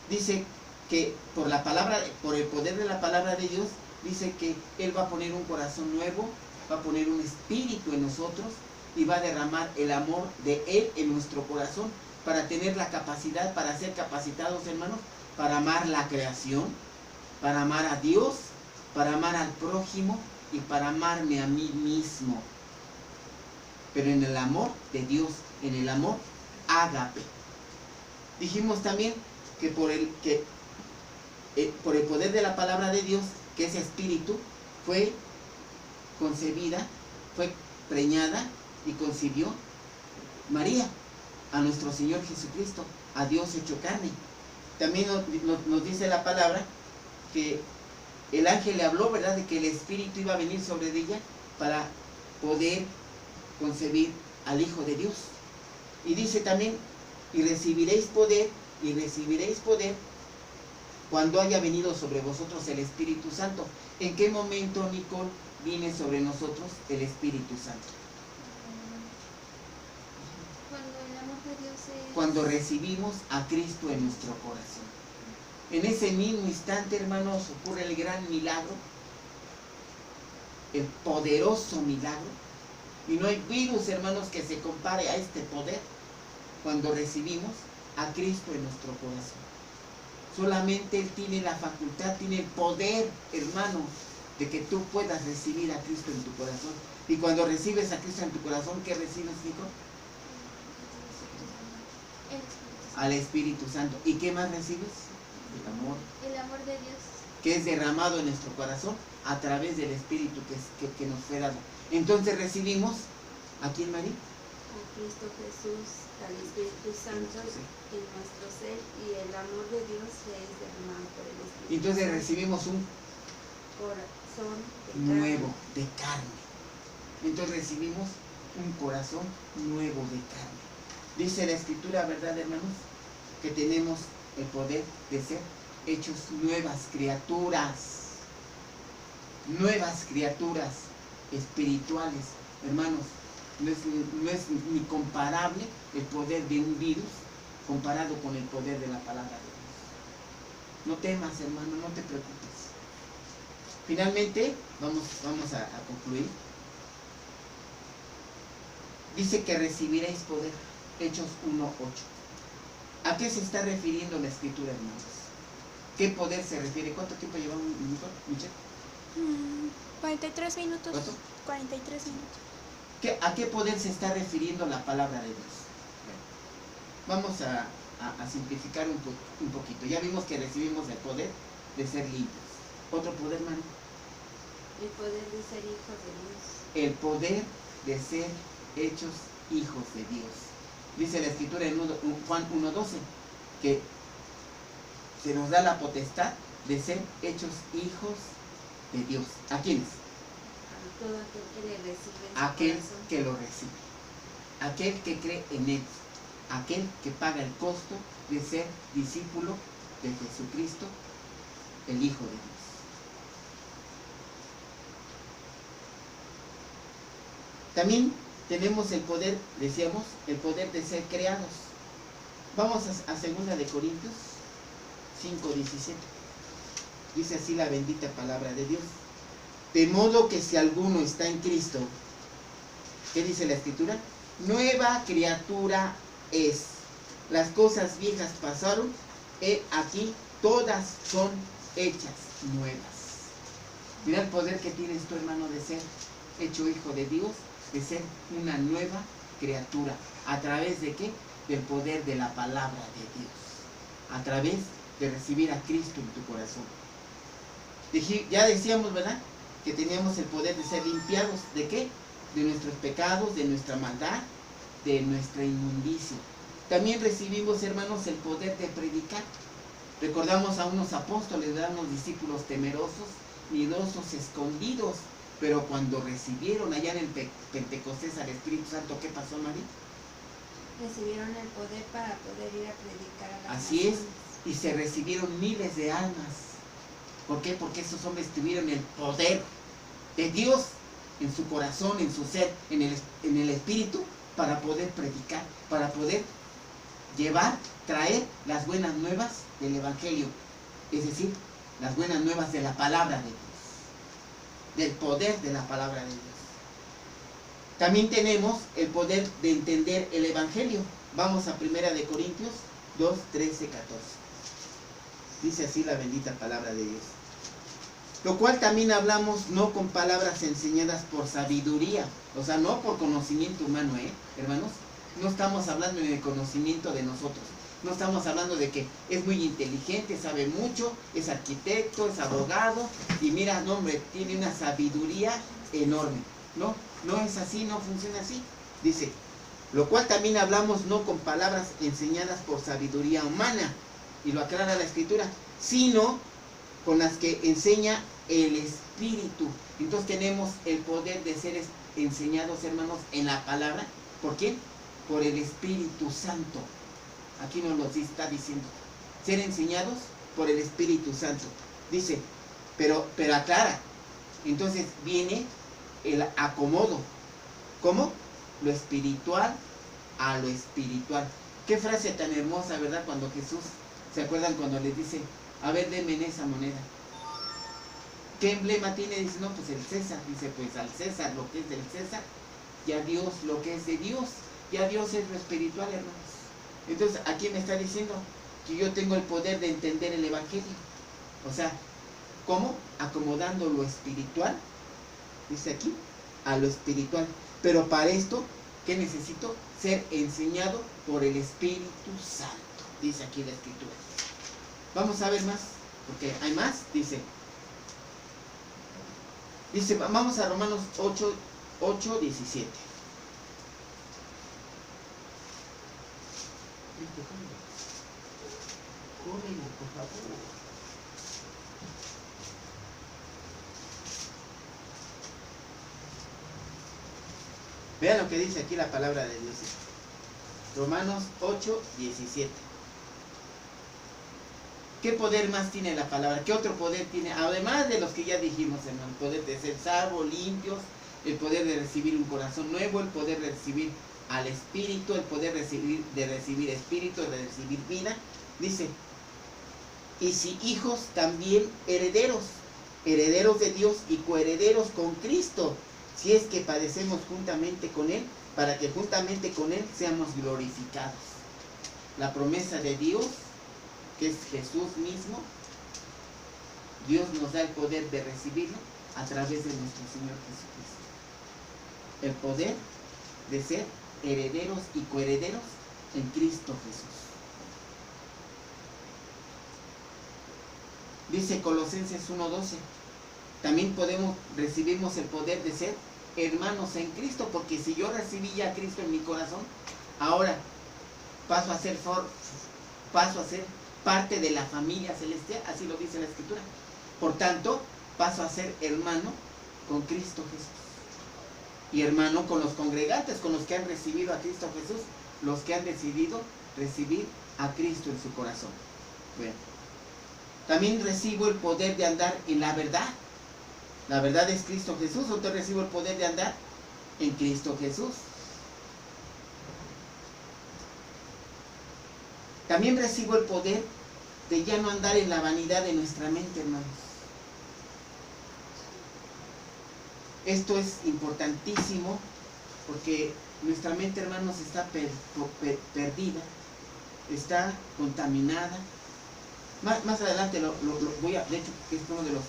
Dice que por el poder de la palabra de Dios, dice que Él va a poner un corazón nuevo, va a poner un espíritu en nosotros y va a derramar el amor de Él en nuestro corazón para tener la capacidad, para ser capacitados, hermanos, para amar la creación, para amar a Dios, para amar al prójimo y para amarme a mí mismo. Pero en el amor de Dios, en el amor ágape. Dijimos también que por el poder de la palabra de Dios, que ese espíritu fue concebida, fue preñada y concibió María, a nuestro Señor Jesucristo, a Dios hecho carne. También nos dice la palabra que el ángel le habló, ¿verdad?, de que el Espíritu iba a venir sobre ella para poder concebir al Hijo de Dios. Y dice también, y recibiréis poder cuando haya venido sobre vosotros el Espíritu Santo. ¿En qué momento, Nicole, viene sobre nosotros el Espíritu Santo? Cuando el amor de Dios es... Cuando recibimos a Cristo en nuestro corazón. En ese mismo instante, hermanos, ocurre el gran milagro, el poderoso milagro. Y no hay virus, hermanos, que se compare a este poder cuando recibimos a Cristo en nuestro corazón. Solamente Él tiene la facultad, tiene el poder, hermano, de que tú puedas recibir a Cristo en tu corazón. Y cuando recibes a Cristo en tu corazón, ¿qué recibes, hijo? Al Espíritu Santo. ¿Y qué más recibes? El amor. El amor de Dios. Que es derramado en nuestro corazón a través del Espíritu que nos fue dado. Entonces recibimos, ¿a quién, María? A Cristo Jesús, al Espíritu Santo en nuestro ser, y el amor de Dios es derramado por el Espíritu. Entonces recibimos un corazón nuevo de carne. Entonces recibimos un corazón nuevo de carne. Dice la Escritura, ¿verdad, hermanos?, que tenemos el poder de ser hechos nuevas criaturas espirituales. Hermanos, no es ni comparable el poder de un virus comparado con el poder de la palabra de Dios. No temas, hermano, no te preocupes. Finalmente, vamos a concluir. Dice que recibiréis poder. Hechos 1:8. ¿A qué se está refiriendo la Escritura, hermanos? ¿Qué poder se refiere? ¿Cuánto tiempo llevamos, Michelle? 43 minutos. ¿Cuánto? 43 minutos. ¿A qué poder se está refiriendo la palabra de Dios? Vamos a simplificar un poquito. Ya vimos que recibimos el poder de ser limpios. ¿Otro poder, hermano? El poder de ser hijos de Dios. El poder de ser hechos hijos de Dios. Dice la Escritura en Juan 1:12 que se nos da la potestad de ser hechos hijos de Dios. ¿A quiénes? A todo aquel que le recibe en su Aquel corazón. que lo recibe, aquel que cree en Él, aquel que paga el costo de ser discípulo de Jesucristo, el Hijo de Dios. También tenemos el poder, decíamos, el poder de ser creados. Vamos a 2 de Corintios 5:17. Dice así la bendita palabra de Dios. De modo que si alguno está en Cristo, ¿qué dice la Escritura? Nueva criatura es. Las cosas viejas pasaron, he aquí todas son hechas nuevas. Mira el poder que tienes tu hermano de ser hecho hijo de Dios, de ser una nueva criatura. ¿A través de qué? Del poder de la palabra de Dios. A través de recibir a Cristo en tu corazón. Ya decíamos, ¿verdad? Que teníamos el poder de ser limpiados. ¿De qué? De nuestros pecados, de nuestra maldad, de nuestra inmundicia. También recibimos, hermanos, el poder de predicar. Recordamos a unos apóstoles, unos discípulos temerosos, miedosos, escondidos. Pero cuando recibieron allá en el Pentecostés al Espíritu Santo, ¿qué pasó, María? Recibieron el poder para poder ir a predicar a las Así es, naciones. y se recibieron miles de almas. ¿Por qué? Porque esos hombres tuvieron el poder de Dios en su corazón, en su ser, en el Espíritu, para poder predicar, para poder llevar, traer las buenas nuevas del Evangelio. Es decir, las buenas nuevas de la palabra de Dios, del poder de la palabra de Dios. También tenemos el poder de entender el Evangelio. Vamos a 1 Corintios 2, 13, 14. Dice así la bendita palabra de Dios. Lo cual también hablamos no con palabras enseñadas por sabiduría, o sea, no por conocimiento humano, hermanos. No estamos hablando de conocimiento de nosotros. No estamos hablando de que es muy inteligente, sabe mucho, es arquitecto, es abogado, y mira, no, hombre, tiene una sabiduría enorme. No, no es así, no funciona así. Dice, lo cual también hablamos no con palabras enseñadas por sabiduría humana, y lo aclara la Escritura, sino con las que enseña el Espíritu. Entonces tenemos el poder de ser enseñados, hermanos, en la palabra. ¿Por quién? Por el Espíritu Santo. Aquí nos lo está diciendo. Ser enseñados por el Espíritu Santo. Dice, pero aclara. Entonces viene el acomodo. ¿Cómo? Lo espiritual a lo espiritual. Qué frase tan hermosa, ¿verdad? Cuando Jesús, ¿se acuerdan cuando les dice, a ver, denme en esa moneda? ¿Qué emblema tiene? Dice, no, pues el César. Dice, pues al César lo que es del César, y a Dios lo que es de Dios. Ya Dios es lo espiritual, hermanos. Entonces, aquí me está diciendo que yo tengo el poder de entender el Evangelio. O sea, ¿cómo? Acomodando lo espiritual, dice aquí, a lo espiritual. Pero para esto, ¿qué necesito? Ser enseñado por el Espíritu Santo, dice aquí la Escritura. Vamos a ver más, porque hay más, dice, vamos a Romanos 8, 17. Córrele, por favor. Vean lo que dice aquí la palabra de Dios. Romanos 8, 17. ¿Qué poder más tiene la palabra? ¿Qué otro poder tiene? Además de los que ya dijimos, hermano. El poder de ser salvos, limpios, el poder de recibir un corazón nuevo, el poder de recibir al Espíritu, el poder de recibir Espíritu, de recibir vida. Dice, y si hijos, también herederos, herederos de Dios y coherederos con Cristo, si es que padecemos juntamente con Él, para que juntamente con Él seamos glorificados. La promesa de Dios, que es Jesús mismo, Dios nos da el poder de recibirlo a través de nuestro Señor Jesucristo. El poder de ser herederos y coherederos en Cristo Jesús. Dice Colosenses 1:12, también recibimos el poder de ser hermanos en Cristo, porque si yo recibí ya a Cristo en mi corazón, ahora paso a ser parte de la familia celestial, así lo dice la Escritura. Por tanto, paso a ser hermano con Cristo Jesús. Y hermano con los congregantes, con los que han recibido a Cristo Jesús, los que han decidido recibir a Cristo en su corazón. Bueno, también recibo el poder de andar en la verdad. La verdad es Cristo Jesús. Entonces recibo el poder de andar en Cristo Jesús. También recibo el poder de ya no andar en la vanidad de nuestra mente, hermanos. Esto es importantísimo porque nuestra mente, hermanos, está perdida, está contaminada. Más adelante lo voy a, de hecho, es uno de los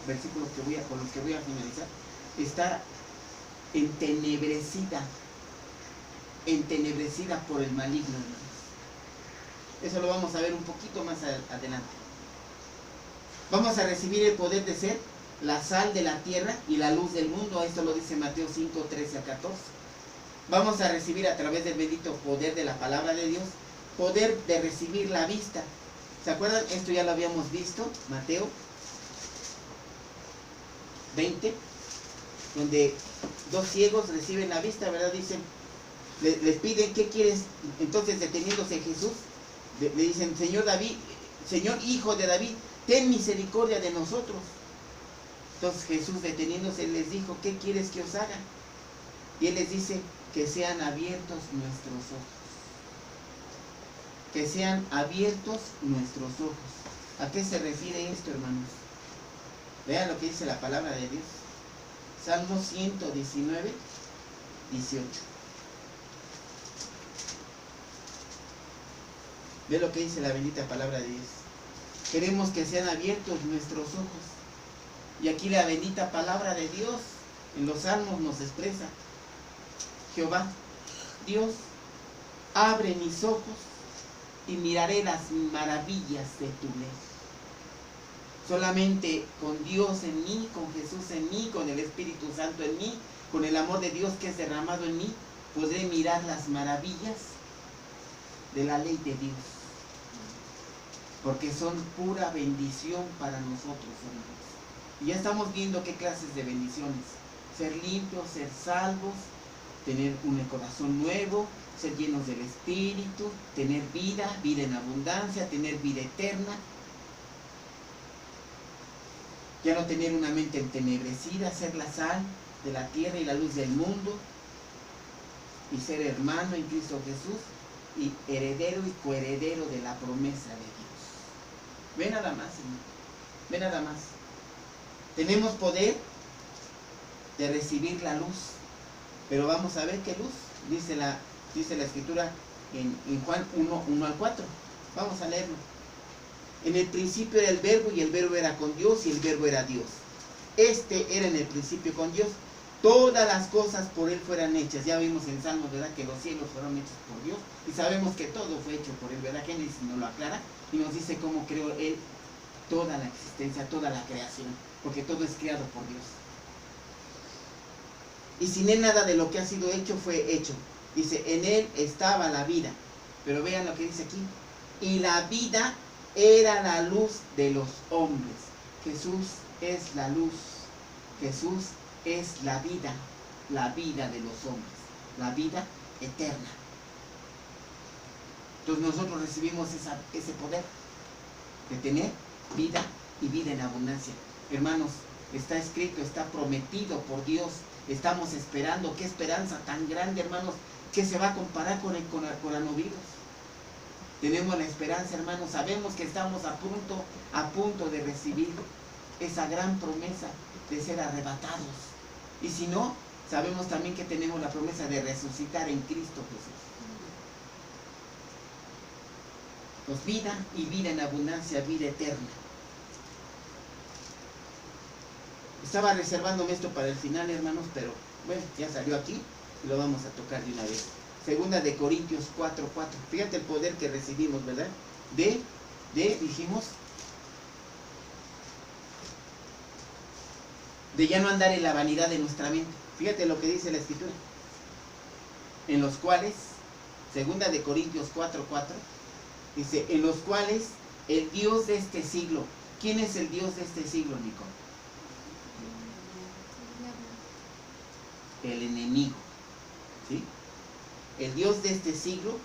versículos con los que voy a finalizar. Está entenebrecida por el maligno, hermanos. Eso lo vamos a ver un poquito más adelante. Vamos a recibir el poder de ser la sal de la tierra y la luz del mundo. Esto lo dice Mateo 5, 13 a 14. Vamos a recibir a través del bendito poder de la palabra de Dios, poder de recibir la vista. ¿Se acuerdan? Esto ya lo habíamos visto, Mateo 20, donde dos ciegos reciben la vista, ¿verdad? Dicen, les piden, ¿qué quieres? Entonces, deteniéndose Jesús, le dicen, Señor David, Señor Hijo de David, ten misericordia de nosotros. Entonces Jesús, deteniéndose, les dijo, ¿qué quieres que os haga? Y él les dice, que sean abiertos nuestros ojos. Que sean abiertos nuestros ojos. ¿A qué se refiere esto, hermanos? Vean lo que dice la palabra de Dios. Salmo 119, 18. Ve lo que dice la bendita palabra de Dios. Queremos que sean abiertos nuestros ojos. Y aquí la bendita palabra de Dios en los salmos nos expresa: Jehová, Dios, abre mis ojos y miraré las maravillas de tu ley. Solamente con Dios en mí, con Jesús en mí, con el Espíritu Santo en mí, con el amor de Dios que es derramado en mí, podré mirar las maravillas de la ley de Dios. Porque son pura bendición para nosotros, hermanos. Y ya estamos viendo qué clases de bendiciones. Ser limpios, ser salvos, tener un corazón nuevo, ser llenos del Espíritu, tener vida en abundancia, tener vida eterna. Ya no tener una mente entenebrecida, ser la sal de la tierra y la luz del mundo, y ser hermano en Cristo Jesús, y heredero y coheredero de la promesa de Dios. Ve nada más, hermano. Ve nada más. Tenemos poder de recibir la luz. Pero vamos a ver qué luz. Dice la Escritura en Juan 1 al 4. Vamos a leerlo. En el principio era el verbo, y el verbo era con Dios, y el verbo era Dios. Este era en el principio con Dios. Todas las cosas por Él fueran hechas. Ya vimos en Salmos, ¿verdad?, que los cielos fueron hechos por Dios. Y sabemos que todo fue hecho por Él, ¿verdad? Génesis nos lo aclara y nos dice cómo creó Él toda la existencia, toda la creación. Porque todo es creado por Dios. Y sin Él nada de lo que ha sido hecho fue hecho. Dice, en Él estaba la vida. Pero vean lo que dice aquí. Y la vida era la luz de los hombres. Jesús es la luz. Jesús es la vida de los hombres, la vida eterna. Entonces nosotros recibimos ese poder de tener vida y vida en abundancia. Hermanos, está escrito, está prometido por Dios. Estamos esperando. Qué esperanza tan grande, hermanos, que se va a comparar con el coronavirus. Tenemos la esperanza, hermanos. Sabemos que estamos a punto de recibir esa gran promesa de ser arrebatados. Y si no, sabemos también que tenemos la promesa de resucitar en Cristo Jesús. Pues vida y vida en abundancia, vida eterna. Estaba reservándome esto para el final, hermanos, pero bueno, ya salió aquí y lo vamos a tocar de una vez. Segunda de Corintios 4:4. Fíjate el poder que recibimos, ¿verdad? Dijimos, de ya no andar en la vanidad de nuestra mente. Fíjate lo que dice la Escritura. En los cuales, segunda de Corintios 4:4, dice, en los cuales el Dios de este siglo. ¿Quién es el Dios de este siglo, Nico? El enemigo. ¿Sí? El Dios de este siglo,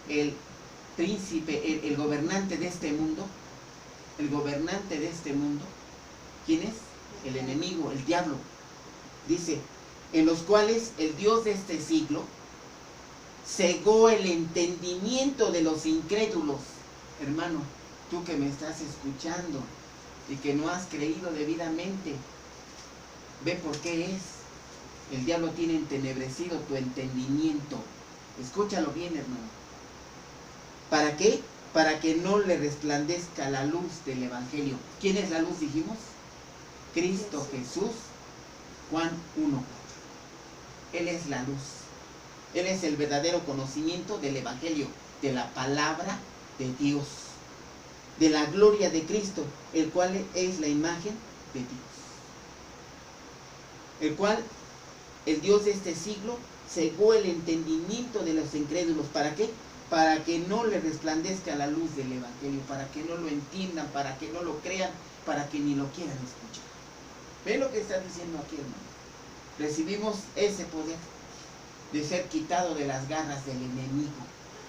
el príncipe, el gobernante de este mundo, ¿quién es? El enemigo, el diablo. Dice, en los cuales el Dios de este siglo cegó el entendimiento de los incrédulos. Hermano, tú que me estás escuchando y que no has creído debidamente, Ve por qué es. El diablo tiene entenebrecido tu entendimiento. Escúchalo bien, hermano. ¿Para qué? Para que no le resplandezca la luz del Evangelio. ¿Quién es la luz, dijimos? Cristo Jesús. Juan 1:4. Él es la luz. Él es el verdadero conocimiento del Evangelio, de la palabra de Dios, de la gloria de Cristo, el cual es la imagen de Dios. El cual, el Dios de este siglo, cegó el entendimiento de los incrédulos. ¿Para qué? Para que no le resplandezca la luz del Evangelio, para que no lo entiendan, para que no lo crean, para que ni lo quieran escuchar. ¿Ve lo que está diciendo aquí, hermano? Recibimos ese poder de ser quitado de las garras del enemigo.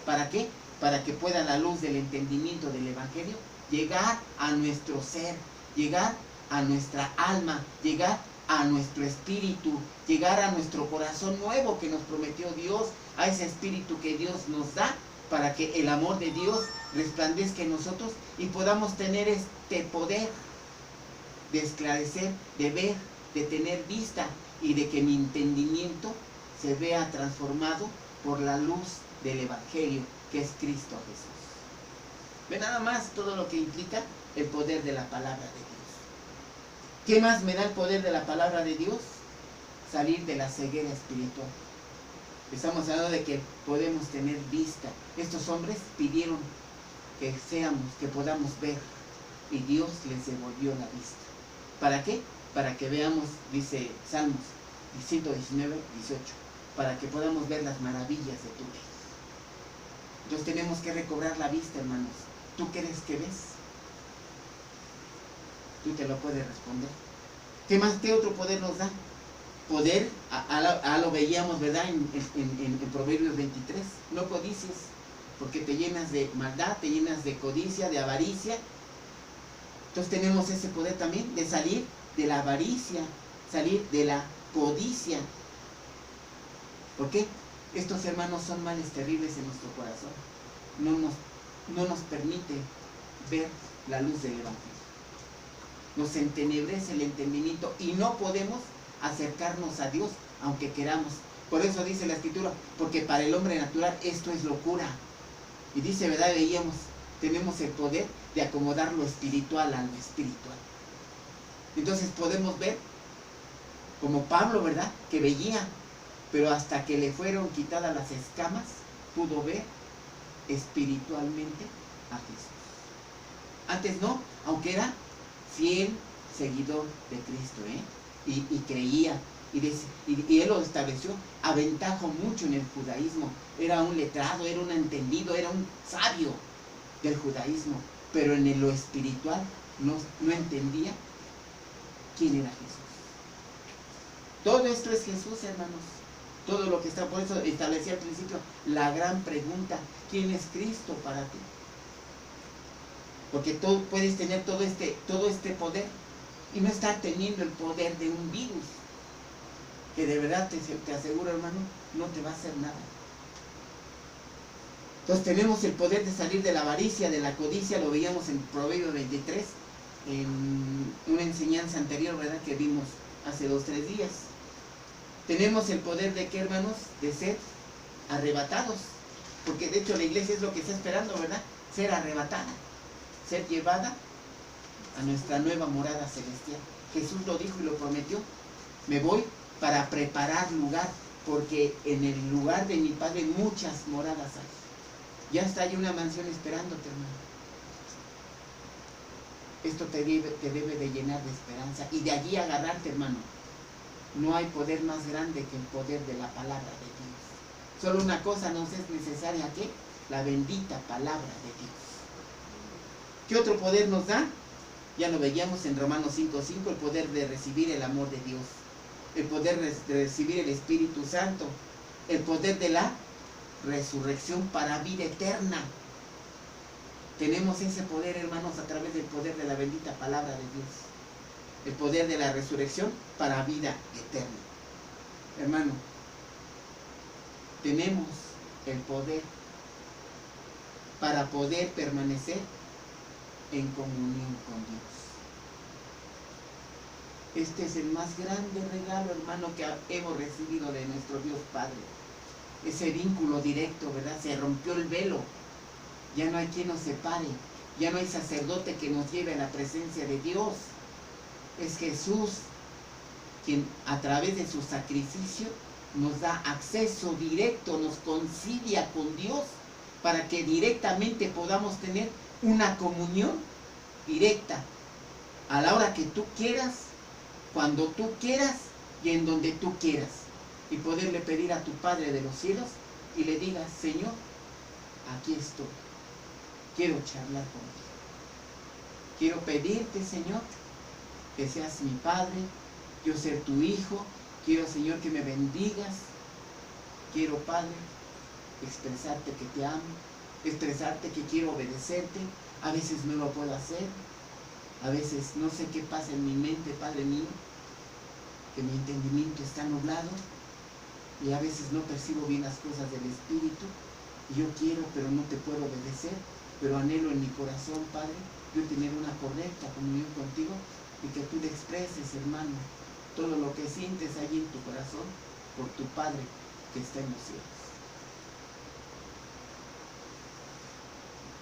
¿Para qué? Para que pueda la luz del entendimiento del Evangelio llegar a nuestro ser, llegar a nuestra alma, llegar a nuestro espíritu, llegar a nuestro corazón nuevo que nos prometió Dios, a ese espíritu que Dios nos da, para que el amor de Dios resplandezca en nosotros y podamos tener este poder de esclarecer, de ver, de tener vista y de que mi entendimiento se vea transformado por la luz del Evangelio, que es Cristo Jesús. Ve nada más todo lo que implica el poder de la palabra de Dios. ¿Qué más me da el poder de la palabra de Dios? Salir de la ceguera espiritual. Estamos hablando de que podemos tener vista. Estos hombres pidieron que podamos ver, y Dios les devolvió la vista. ¿Para qué? Para que veamos, dice Salmos 119, 18, para que podamos ver las maravillas de tu Dios. Entonces tenemos que recobrar la vista, hermanos. ¿Tú crees que ves? Tú te lo puedes responder. ¿Qué más? ¿Qué otro poder nos da? Poder, lo veíamos, ¿verdad? En Proverbios 23. No codicies, porque te llenas de maldad, te llenas de codicia, de avaricia. Entonces tenemos ese poder también de salir de la avaricia, salir de la codicia. ¿Por qué? Estos hermanos son males terribles en nuestro corazón. No nos permite ver la luz del Evangelio. Nos entenebrece el entendimiento y no podemos acercarnos a Dios aunque queramos. Por eso dice la Escritura, porque para el hombre natural esto es locura. Y dice, ¿verdad? Veíamos, tenemos el poder de acomodar lo espiritual a lo espiritual. Entonces podemos ver, como Pablo, ¿verdad? Que veía, pero hasta que le fueron quitadas las escamas, pudo ver espiritualmente a Jesús. Antes no, aunque era fiel seguidor de Cristo, y creía, y él lo estableció, aventajó mucho en el judaísmo. Era un letrado, era un entendido, era un sabio del judaísmo, pero en lo espiritual no entendía quién era Jesús. Todo esto es Jesús, hermanos. Todo lo que está, por eso establecí al principio la gran pregunta: ¿quién es Cristo para ti? Porque tú puedes tener todo este poder y no estar teniendo el poder de un virus, que de verdad te aseguro, hermano, no te va a hacer nada. Entonces tenemos el poder de salir de la avaricia, de la codicia. Lo veíamos en Proverbios 23, en una enseñanza anterior, ¿verdad?, que vimos hace 2 o 3 días. Tenemos el poder de ¿qué, hermanos? De ser arrebatados, porque de hecho la iglesia es lo que está esperando, ¿verdad? Ser arrebatada, ser llevada a nuestra nueva morada celestial. Jesús lo dijo y lo prometió: me voy para preparar lugar, porque en el lugar de mi Padre muchas moradas hay. Ya está ahí una mansión esperándote, hermano. Esto te debe de llenar de esperanza y de allí agarrarte, hermano. No hay poder más grande que el poder de la palabra de Dios. Solo una cosa nos es necesaria, ¿qué? La bendita palabra de Dios. ¿Qué otro poder nos da? Ya lo veíamos en Romanos 5:5, el poder de recibir el amor de Dios, el poder de recibir el Espíritu Santo, el poder de la resurrección para vida eterna. Tenemos ese poder, hermanos, a través del poder de la bendita palabra de Dios. El poder de la resurrección para vida eterna. Hermano, tenemos el poder para poder permanecer en comunión con Dios. Este es el más grande regalo, hermano, que hemos recibido de nuestro Dios Padre. Ese vínculo directo, ¿verdad? Se rompió el velo. Ya no hay quien nos separe. Ya no hay sacerdote que nos lleve a la presencia de Dios. Es Jesús quien a través de su sacrificio nos da acceso directo, nos concilia con Dios para que directamente podamos tener una comunión directa a la hora que tú quieras, cuando tú quieras y en donde tú quieras, y poderle pedir a tu Padre de los cielos y le digas: Señor, aquí estoy, quiero charlar contigo, quiero pedirte, Señor, que seas mi Padre, yo ser tu hijo, quiero, Señor, que me bendigas, quiero, Padre, expresarte que te amo, expresarte que quiero obedecerte. A veces no lo puedo hacer, a veces no sé qué pasa en mi mente, Padre mío, que mi entendimiento está nublado y a veces no percibo bien las cosas del Espíritu, y yo quiero, pero no te puedo obedecer, pero anhelo en mi corazón, Padre, yo tener una correcta comunión contigo y que tú le expreses, hermano, todo lo que sientes allí en tu corazón por tu Padre que está en los cielos.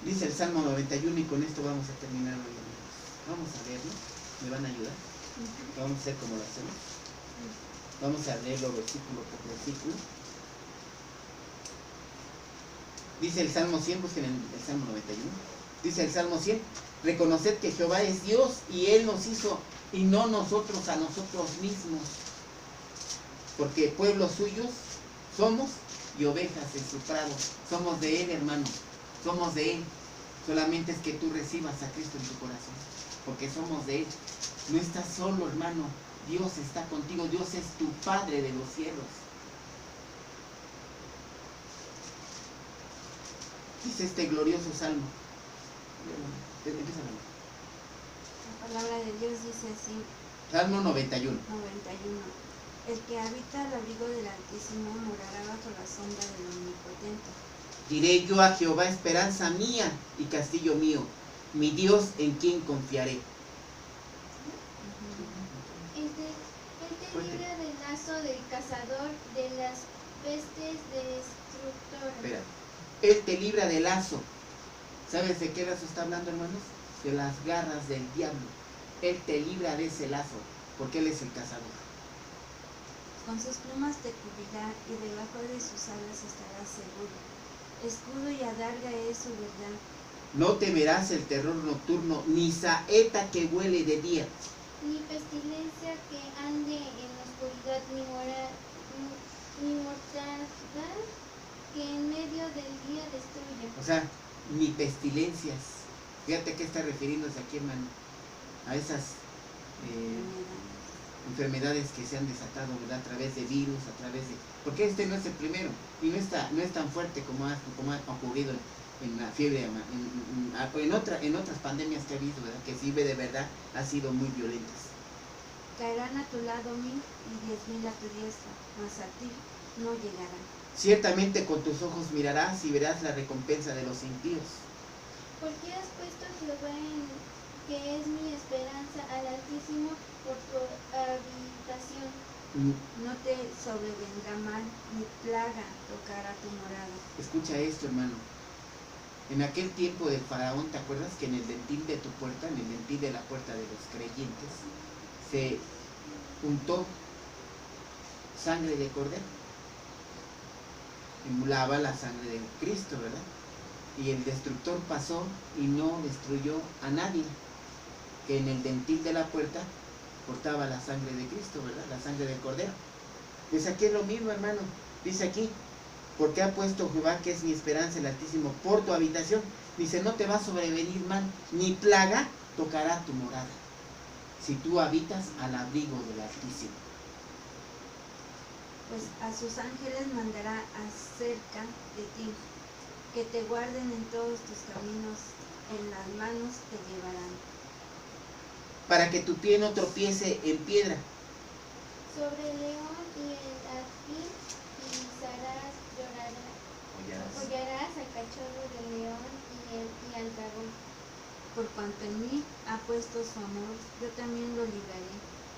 Dice el Salmo 91, y con esto vamos a terminar hoy, amigos. Vamos a leerlo, ¿me van a ayudar? Vamos a hacer como lo hacemos. Vamos a leerlo versículo por versículo. Dice el Salmo 100, busquen el Salmo 91. Dice el Salmo 100, reconoced que Jehová es Dios y Él nos hizo y no nosotros a nosotros mismos, porque pueblos suyos somos y ovejas en su prado. Somos de Él, hermano, somos de Él. Solamente es que tú recibas a Cristo en tu corazón, porque somos de Él. No estás solo, hermano, Dios está contigo, Dios es tu Padre de los cielos. Dice este glorioso salmo. Empieza a leer. La palabra de Dios dice así. Salmo 91. 91. El que habita al abrigo del Altísimo morará bajo la sombra del Omnipotente. Diré yo a Jehová, esperanza mía y castillo mío, mi Dios en quien confiaré. Él te libra del lazo del cazador, de las pestes destructoras. Espera. Él te libra del lazo. ¿Sabes de qué lazo está hablando, hermanos? De las garras del diablo. Él te libra de ese lazo, porque Él es el cazador. Con sus plumas te cubrirá y debajo de sus alas estarás seguro. Escudo y adarga es su verdad. No temerás el terror nocturno, ni saeta que huele de día. Ni pestilencia que ande en la oscuridad, ni mortandad que en medio del día destruya. O sea, ni pestilencias. Fíjate que está refiriéndose aquí, hermano, a esas enfermedades que se han desatado, ¿verdad? A través de virus, a través de... Porque este no es el primero y no es tan fuerte como ha ocurrido en la fiebre, en otras pandemias que ha habido, ¿verdad? Que sirve de verdad, ha sido muy violentas. Caerán a tu lado 1000 y 10.000 a tu diestra, mas a ti no llegarán. Ciertamente con tus ojos mirarás y verás la recompensa de los impíos. Porque has puesto a Jehová, que es mi esperanza, al Altísimo por tu habitación. No te sobrevendrá mal, ni plaga tocará tu morada. Escucha esto, hermano. En aquel tiempo del faraón, ¿te acuerdas que en el dentil de tu puerta, en el dentil de la puerta de los creyentes, se untó sangre de cordero? Emulaba la sangre de Cristo, ¿verdad? Y el destructor pasó y no destruyó a nadie, que en el dentil de la puerta portaba la sangre de Cristo, ¿verdad? La sangre del cordero. Pues aquí es lo mismo, hermano. Dice aquí, porque ha puesto Jehová, que es mi esperanza, el Altísimo, por tu habitación. Dice, no te va a sobrevenir mal, ni plaga tocará tu morada, si tú habitas al abrigo del Altísimo. Pues a sus ángeles mandará acerca de ti, que te guarden en todos tus caminos, en las manos te llevarán. Para que tu pie no tropiece en piedra. Sobre el león y el alfil pisarás, hollarás al cachorro del león y al dragón. Por cuanto en mí ha puesto su amor, yo también lo libraré.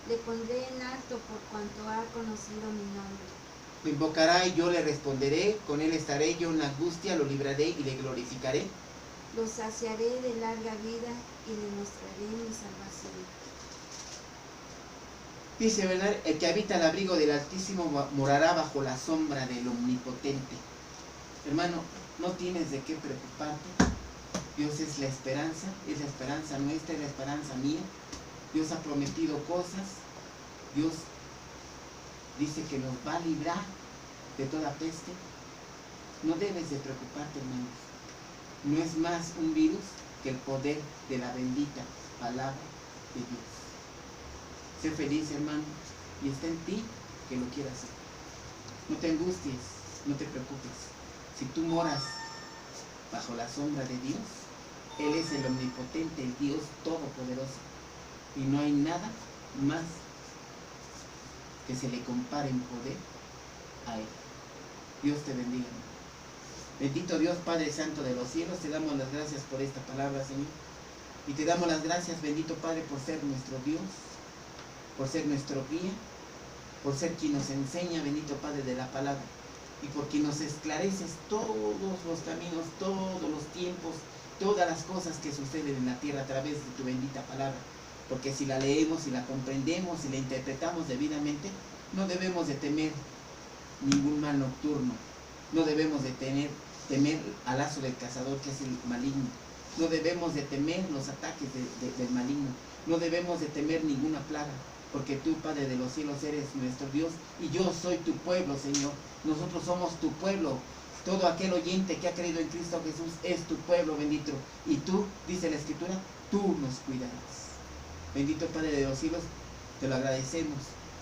Le pondré en alto por cuanto ha conocido mi nombre. Lo invocará y yo le responderé, con él estaré yo en la angustia, lo libraré y le glorificaré. Lo saciaré de larga vida y le mostraré mi salvación. Dice, ¿verdad? El que habita al abrigo del Altísimo morará bajo la sombra del Omnipotente. Hermano, no tienes de qué preocuparte. Dios es la esperanza nuestra, es la esperanza mía. Dios ha prometido cosas. Dios dice que nos va a librar de toda peste. No debes de preocuparte, hermanos. No es más un virus que el poder de la bendita palabra de Dios. Sé feliz, hermano, y está en ti que lo quieras hacer. No te angusties, no te preocupes. Si tú moras bajo la sombra de Dios, Él es el omnipotente, el Dios todopoderoso. Y no hay nada más que se le compare en poder a Él. Dios te bendiga, hermano. Bendito Dios, Padre Santo de los cielos, te damos las gracias por esta palabra, Señor. Y te damos las gracias, bendito Padre, por ser nuestro Dios, por ser nuestro guía, por ser quien nos enseña, bendito Padre, de la palabra. Y por quien nos esclareces todos los caminos, todos los tiempos, todas las cosas que suceden en la tierra a través de tu bendita palabra. Porque si la leemos, si la comprendemos, si la interpretamos debidamente, no debemos de temer ningún mal nocturno. No debemos de temer al lazo del cazador, que es el maligno. No debemos de temer los ataques del maligno. No debemos de temer ninguna plaga, porque tú, Padre de los cielos, eres nuestro Dios y yo soy tu pueblo, Señor. Nosotros somos tu pueblo. Todo aquel oyente que ha creído en Cristo Jesús es tu pueblo, bendito. Y tú, dice la Escritura, tú nos cuidarás. Bendito Padre de los cielos, te lo agradecemos.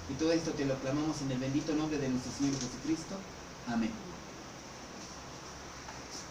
Y todo esto te lo clamamos en el bendito nombre de nuestro Señor Jesucristo. Amén.